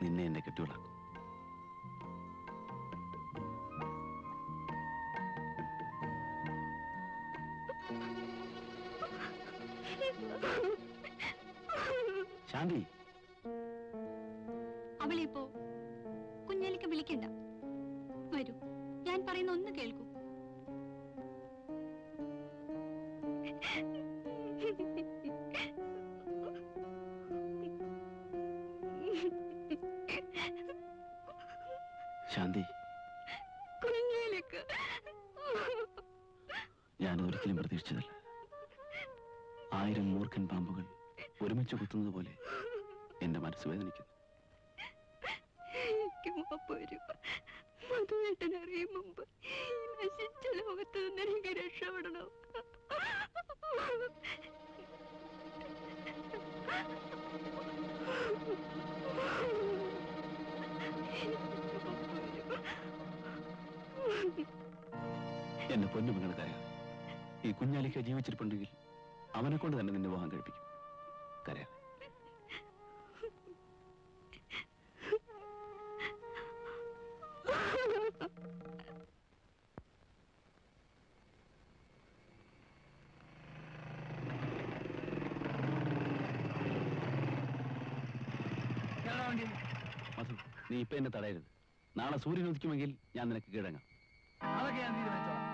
നിന്നെ എന്നെ കെട്ടിയോളാക്കും. ശാന്തി, അവളെ ഇപ്പോ കുഞ്ഞാലിക്ക വിളിക്കണ്ട. വരൂ, ഞാൻ പറയുന്ന ഒന്ന് കേൾക്കൂ. ശാന്തി, കുഞ്ഞാലിക്ക, ഞാനതൊരിക്കലും പ്രതീക്ഷിച്ചതല്ല. 1000 മൂർഖൻ പാമ്പുകൾ ഒരുമിച്ച് കുത്തുന്നത് പോലെ എന്റെ മനസ്സ് വേദനിക്കുന്നു. എനിക്ക് മാപ്പ് വരും. മധുവേട്ടനറിയും മുമ്പ് ഈ നശിച്ച ലോകത്ത് നിന്ന് എനിക്ക് രക്ഷപ്പെടണം. എന്നെ പൊന്നുമകൾ കരയാ. ഈ കുഞ്ഞാലിക്ക ജീവിച്ചിരിപ്പുണ്ടെങ്കിൽ അവനെ കൊണ്ട് തന്നെ നിന്നെ വിവാഹം കഴിപ്പിക്കും. കരയാ. മധു, നീ ഇപ്പൊ എന്നെ തടയരുത്. നാളെ സൂര്യൻ ഉദിക്കുമെങ്കിൽ ഞാൻ നിനക്ക് കീഴടങ്ങാം. അതൊക്കെ ഞാൻ തീരുമാനിച്ചോളാം.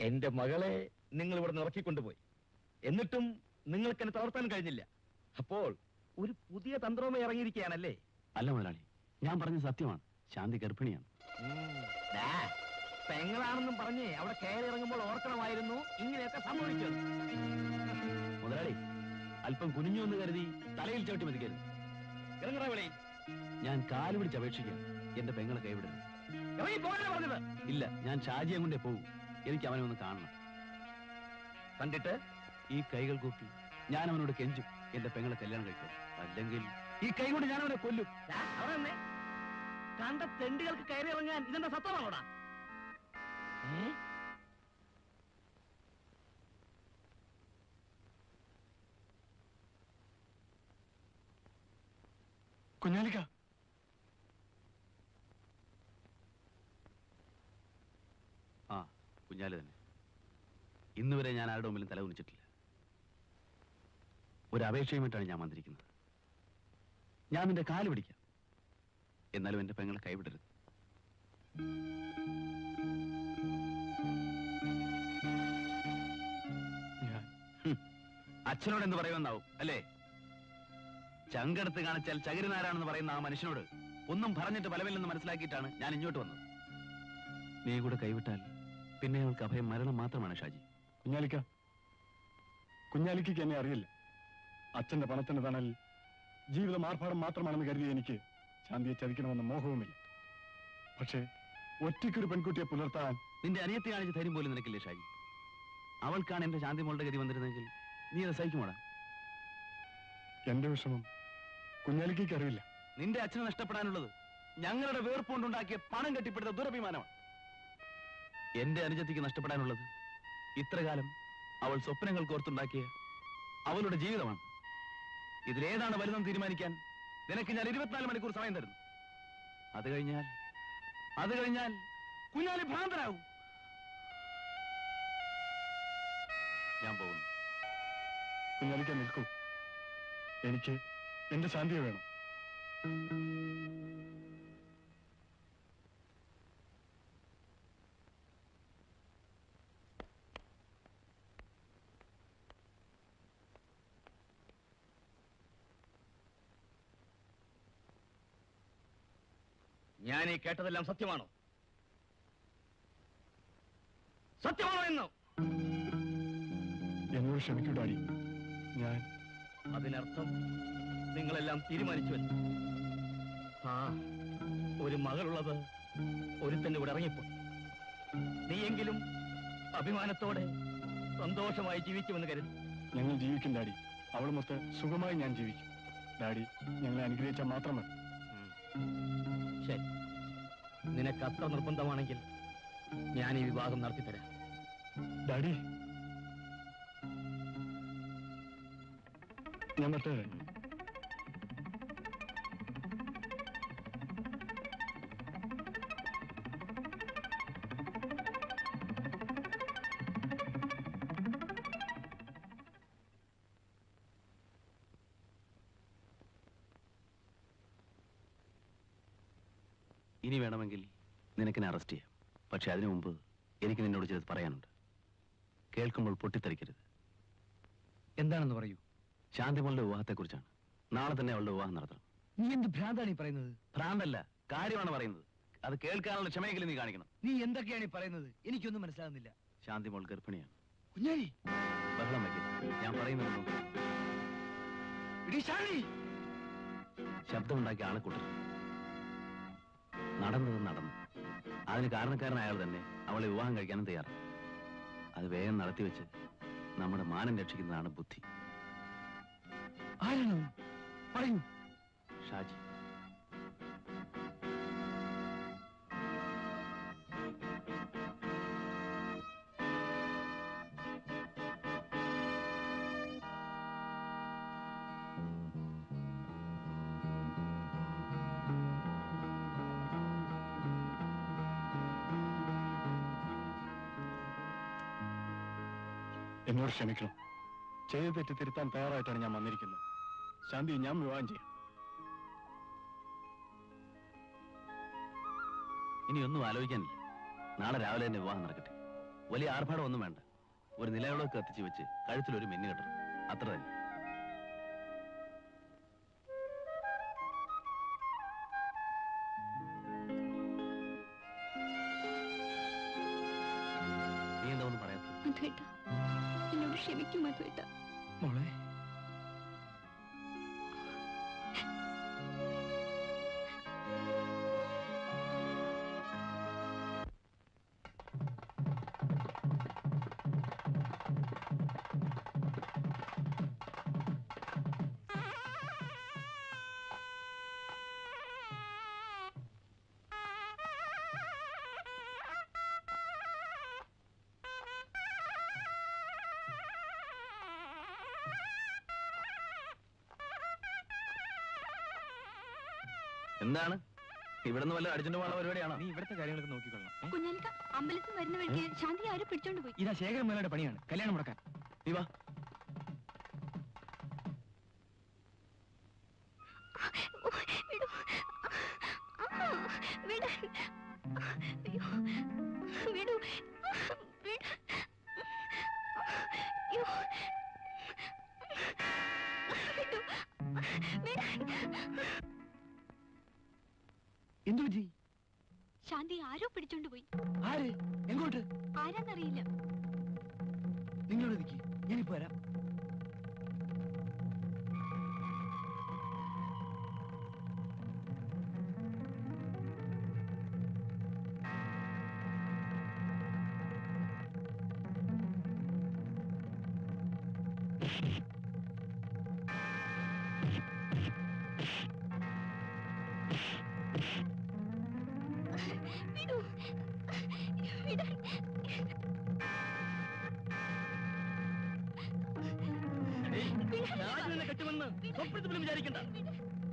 എന്റെ മകളെ നിങ്ങൾ ഇവിടെ നിന്ന് ഇറക്കിക്കൊണ്ടുപോയി. എന്നിട്ടും നിങ്ങൾക്ക് എന്നെ തളർത്താൻ കഴിഞ്ഞില്ല. അപ്പോൾ ഒരു പുതിയ തന്ത്രവുമായി ഇറങ്ങിയിരിക്കുകയാണല്ലേ? അല്ല മുതലാളി, ഞാൻ പറഞ്ഞ സത്യമാണ്. ശാന്തി ഗർഭിണിയാണ്. പെങ്ങളാണെന്നും പറഞ്ഞ് അവിടെ കയറി ഇറങ്ങുമ്പോൾ ഓർക്കണമായിരുന്നു ഇങ്ങനെയൊക്കെ സംഭവിച്ചത്. മുതലാളി, അല്പം കുനിഞ്ഞു എന്ന് കരുതി തലയിൽ ചവിട്ടി മതിക്കരുത്. ഇറങ്ങണ വിളി. ഞാൻ കാല് പിടിച്ച് അപേക്ഷിക്കാം, എന്റെ പെങ്ങളെ കൈവിടരുത്. ഇറങ്ങി പോകാനാ പറഞ്ഞത്. ഇല്ല, ഞാൻ ഷാജിയെ കൊണ്ടേ പോകും. എനിക്ക് അവനെ ഒന്ന് കാണണം. കണ്ടിട്ട് ഈ കൈകൾ കൂപ്പി ഞാൻ അവനോട് കെഞ്ചും, എന്റെ പെങ്ങളെ കല്യാണം കഴിക്കും. അല്ലെങ്കിൽ ഈ കൈ കൊണ്ട് ഞാൻ അവനെ കൊല്ലും. അവിടെ തന്നെ കണ്ട തെണ്ടുകൾക്ക് കയറി ഇറങ്ങാൻ ഇതെന്താ സത്യമാണോടാ? കുഞ്ഞാലിക്ക, ആ കുഞ്ഞാലി തന്നെ. ഇന്നുവരെ ഞാൻ ആരുടെ മുമ്പിലും തല കുനിച്ചിട്ടില്ല. ഒരു അപേക്ഷയുമായിട്ടാണ് ഞാൻ വന്നിരിക്കുന്നത്. ഞാൻ നിന്റെ കാല് പിടിക്കാം, എന്നാലും എന്റെ പെങ്ങളെ കൈവിടരുത്. അച്ഛനോട് എന്ത് പറയുമെന്നാവും അല്ലേ? ചങ്കെടുത്ത് കാണിച്ചാൽ ചകിരിനാരാണെന്ന് പറയുന്ന ആ മനുഷ്യനോട് ഒന്നും പറഞ്ഞിട്ട് ഫലമില്ലെന്ന് മനസ്സിലാക്കിയിട്ടാണ് ഞാൻ ഇങ്ങോട്ട് വന്നത്. നീ കൂടെ കൈവിട്ടാൽ പിന്നെ ഞങ്ങൾക്ക് അഭയം മരണം മാത്രമാണ് ഷാജി. കുഞ്ഞാലിക്ക് എന്നെ അറിയില്ല. അച്ഛന്റെ പണത്തിന് തണൽ ജീവിതം ആർഭാടം മാത്രമാണെന്ന് കരുതിയ എനിക്ക് ശാന്തിയെ ചതിക്കണമെന്ന മോഹവുമില്ല. പക്ഷേ ഒറ്റയ്ക്കൊരു പെൺകുട്ടിയെ പുലർത്താൻ നിന്റെ അനിയത്തെ കാണിച്ച് ധൈര്യം പോലും നിനക്കില്ലേ ഷാജി? അവൾക്കാണ് എന്റെ ശാന്തിമോളുടെ ഗതി വന്നിരുന്നെങ്കിൽ നീ അത് സഹിക്കുമോടാ? എന്റെ വിഷമം കുഞ്ഞാലിക്ക് അറിയില്ല. നിന്റെ അച്ഛനെ നഷ്ടപ്പെടാനുള്ളത് ഞങ്ങളുടെ വേർപ്പുകൊണ്ടുണ്ടാക്കിയ പണം കെട്ടിപ്പിടുത്ത ദുരഭിമാനമാണ്. എന്റെ അനുജത്തിക്ക് നഷ്ടപ്പെടാനുള്ളത് ഇത്രകാലം അവൾ സ്വപ്നങ്ങൾ കോർത്തുണ്ടാക്കിയ അവളുടെ ജീവിതമാണ്. ഇതിലേതാണ് വലുതെന്ന് തീരുമാനിക്കാൻ നിനക്ക് ഞാൻ 24 മണിക്കൂർ സമയം തരുന്നു. അത് കഴിഞ്ഞാൽ കുഞ്ഞാലി ഭ്രാന്തനാവും. ഞാൻ പോകുന്നു. കുഞ്ഞാലിക്ക നിൽക്കൂ. എനിക്ക് എന്റെ ശാന്തിയെ വേണം. ഞാൻ ഈ കേട്ടതെല്ലാം സത്യമാണോ? സത്യമാണോ എന്നോ? എന്നോട് ക്ഷമിക്കൂ ഡാഡി. ഞാൻ അതിനർത്ഥം നിങ്ങളെല്ലാം തീരുമാനിച്ചുവല്ലോ. ആ ഒരു മകളുള്ളത് ഒരുത്തന്റെ കൂടെ ഇറങ്ങിപ്പോയി. നീയെങ്കിലും അഭിമാനത്തോടെ സന്തോഷമായി ജീവിക്കുമെന്ന് കരുതി. ഞങ്ങൾ ജീവിക്കും ഡാഡി. അവളുമൊത്ത് സുഖമായി ഞാൻ ജീവിക്കും. ഡാഡി ഞങ്ങളെ അനുഗ്രഹിച്ചാൽ മാത്രം മതി. ശരി, നിനക്ക് അത്ര നിർബന്ധമാണെങ്കിൽ ഞാൻ ഈ വിവാഹം നടത്തിത്തരാം. ഡാഡി ഞാൻ മറ്റേ ഇനി വേണമെങ്കിൽ നിനക്കിനെ അറസ്റ്റ് ചെയ്യാം. പക്ഷെ അതിനു മുമ്പ് എനിക്ക് നിന്നോട് ചിലത് പറയാനുണ്ട്. കേൾക്കുമ്പോൾ പൊട്ടിത്തെറിക്കരുത്. എന്താണെന്ന് പറയൂ. ശാന്തിമോളുടെ വിവാഹത്തെക്കുറിച്ചാണ്. നാളെ തന്നെ അവളുടെ വിവാഹം നടത്തണം. നീ എന്ത് ഭ്രാന്താണ് ഈ പറയുന്നത്? ഭ്രാന്തല്ല, കാര്യമാണ് പറയുന്നത്. അത് കേൾക്കാനുള്ള ക്ഷമയെങ്കിലും നീ കാണിക്കണം. നീ എന്തൊക്കെയാണ് ഈ പറയുന്നത്? എനിക്കൊന്നും മനസ്സിലാകുന്നില്ല. ശാന്തിമോൾ ഗർഭിണിയാണ്. കുഞ്ഞാലി, ബഹളം വയ്ക്കരുത്. ഞാൻ പറയുന്നത് ശബ്ദമുണ്ടാക്കി ആളെ കൂട്ടരുത്. നടന്നത് നടന്നു. അതിന് കാരണക്കാരൻ അയാൾ തന്നെ അവളെ വിവാഹം കഴിക്കാനും തയ്യാറാണ്. അത് വേഗം നടത്തിവെച്ച് നമ്മുടെ മാനം രക്ഷിക്കുന്നതാണ് ബുദ്ധി. ആരാണ്? പറയൂ. ഷാജി. എന്നോട് ക്ഷമിക്കണം. ചെയ്ത തെറ്റ് തിരുത്താൻ തയ്യാറായിട്ടാണ് ഞാൻ വന്നിരിക്കുന്നത്. ശാന്തി ഞാൻ വിവാഹം ചെയ്യാം. ഇനിയൊന്നും ആലോചിക്കാനില്ല. നാളെ രാവിലെ തന്നെ വിവാഹം നടക്കട്ടെ. വലിയ ആർഭാടം ഒന്നും വേണ്ട. ഒരു നിലവിളക്ക് കത്തിച്ച് വെച്ച് കഴുത്തിലൊരു മിന്നു കെട്ടണം. അത്ര തന്നെ. നീ എന്താ ഒന്നും പറയാത്തത്? മധുവേട്ട, എന്നോട് ക്ഷമിക്കും മധുവേട്ട. മോളെ, എന്താണ് ഇവിടെ നിന്ന് വല്ല അടിച്ചിട്ട് പോകുന്ന പരിപാടിയാണോ? നീ ഇവിടുത്തെ കാര്യങ്ങളൊക്കെ നോക്കിക്കൊള്ളണം. കുഞ്ഞാലിക്ക, അമ്പലത്തിൽ വരുന്ന വഴിക്ക് ശാന്തി ആരും പിടിച്ചോണ്ട് പോയി. ഇതാ ശേഖരൻ മേനോന്റെ പണിയാണ് കല്യാണം മുടക്കാൻ. നീ വാ. വിടൂ. വിടാൻ. അയ്യോ, വിടൂ. വിട്. അയ്യോ. വിടൂ. വിടാൻ. എന്തു പറ്റി? ശാന്തി ആരോ പിടിച്ചോണ്ട് പോയി. ആര്? എങ്ങോട്ട്? ആരാന്നറിയില്ല. നിങ്ങളോട് നിൽക്കി, ഞാനിപ്പോ വരാം. കെട്ടുമെന്ന് സ്വപ്നത്തിലും വിചാരിക്കണ്ട.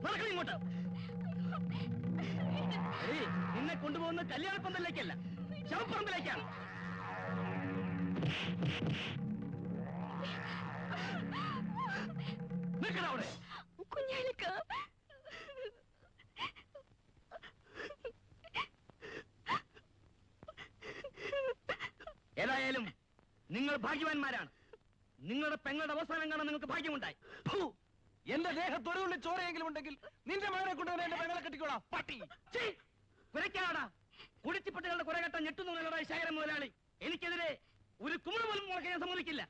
നടക്കണം ഇങ്ങോട്ട്. നിന്നെ കൊണ്ടുപോകുന്ന കല്യാണപ്പന്തലിലേക്കല്ല, ശവപ്പറമ്പിലേക്കാണ്. നിൽക്കണം അവിടെ. കുഞ്ഞാലിക്ക, ഏതായാലും നിങ്ങൾ ഭാഗ്യവാന്മാരാണ്. നിങ്ങളുടെ പെങ്ങളുടെ അവസാനം കാണാൻ നിങ്ങൾക്ക് ഭാഗ്യമുണ്ടായി. എന്റെ ദേഹത്തൊരു ചോരയെങ്കിലും ഉണ്ടെങ്കിൽ നിന്റെ മകനെ കൊണ്ടുവന്ന് എന്റെ പെങ്ങളെ കെട്ടിക്കോളാം. പട്ടി കുരയ്ക്കാടാ. കുടിച്ചിപ്പട്ടികളുടെ കുറെ കെട്ടാൻ ഞെട്ടുന്നവരുടെ ശേഖരം മുതലാളി. എനിക്കെതിരെ ഒരു കുമിള് പോലും മുളക്കാൻ ഞാൻ സമ്മതിക്കില്ല.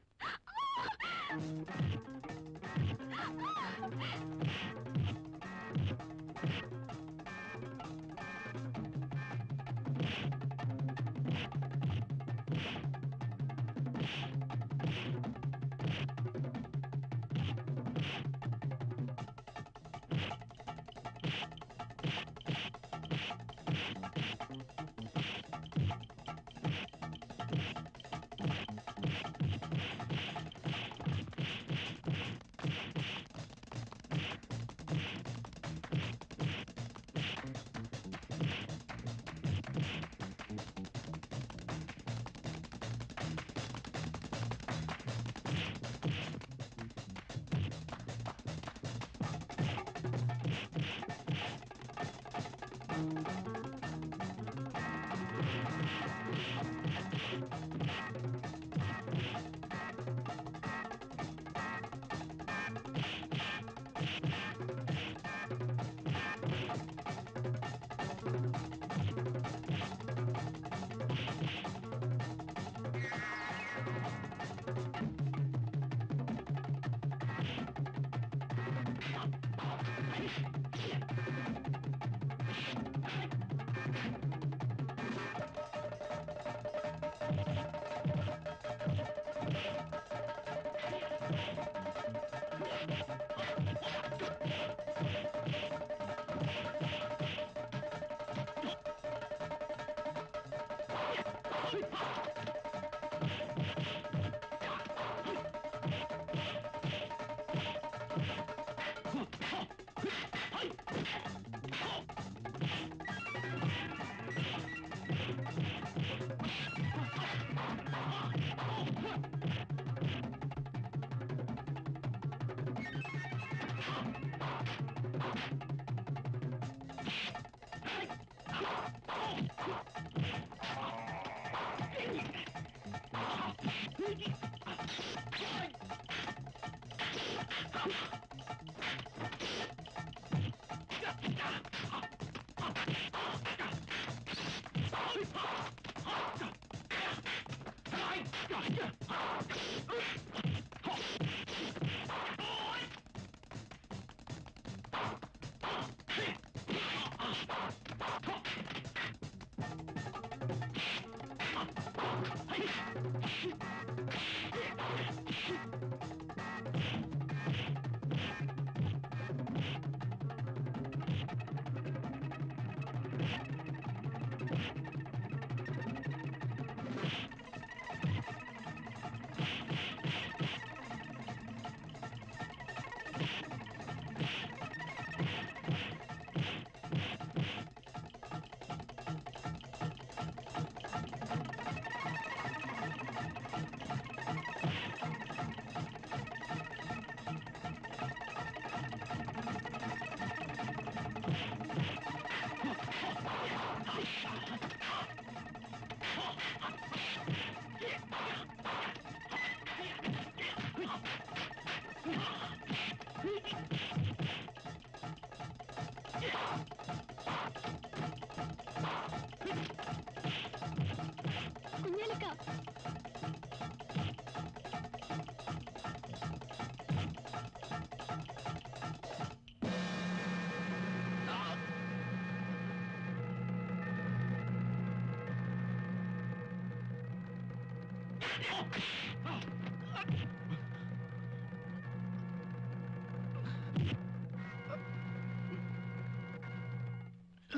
കുഞ്ഞാലിക്ക,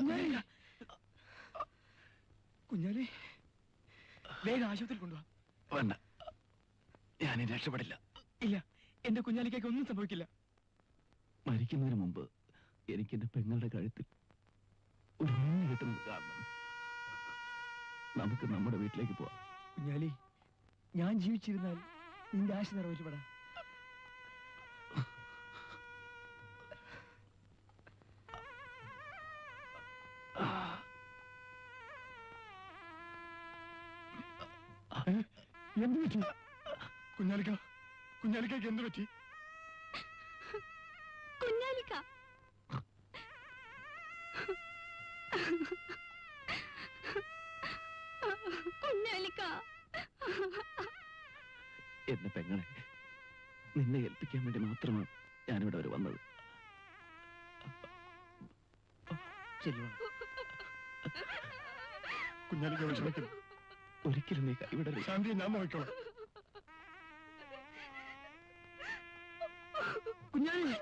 കുഞ്ഞാലി കുഞ്ഞാലി വേഗം ആശുപത്രിയിൽ കൊണ്ടുപോവാ. വേണ്ട, ഞാൻ രക്ഷപ്പെടില്ല. ഇല്ല, എന്റെ കുഞ്ഞാലിക്കേക്ക് ഒന്നും സംഭവിക്കില്ല. മരിക്കുന്നതിന് മുമ്പ് എനിക്ക് എന്റെ പെങ്ങളുടെ കഴുത്തിൽ ഒരു മിന്നു കിട്ടുന്നത് കാണണം. നമുക്ക് നമ്മുടെ വീട്ടിലേക്ക് പോവാം. കുഞ്ഞാലി, ഞാൻ ജീവിച്ചിരുന്നാൽ നിന്റെ ആശ നിറവേറ്റപ്പെടാം. എന്ത് പറ്റി കുഞ്ഞാലിക്കാക്ക് എന്ത് പറ്റി? കുഞ്ഞാലിക്ക കുഞ്ഞാലിക്ക എന്റെ പെങ്ങളെ നിന്നെ ഏൽപ്പിക്കാൻ വേണ്ടി മാത്രമാണ് ഞാനിവിടെ വരെ വന്നത്. കുഞ്ഞാലിക്ക വിഷമിക്കുന്നു. ഒരിക്കലും നീ കൈവിടരുത്. ശാന്തി, ഞാൻ നോക്കിക്കോളാം. കുഞ്ഞാലി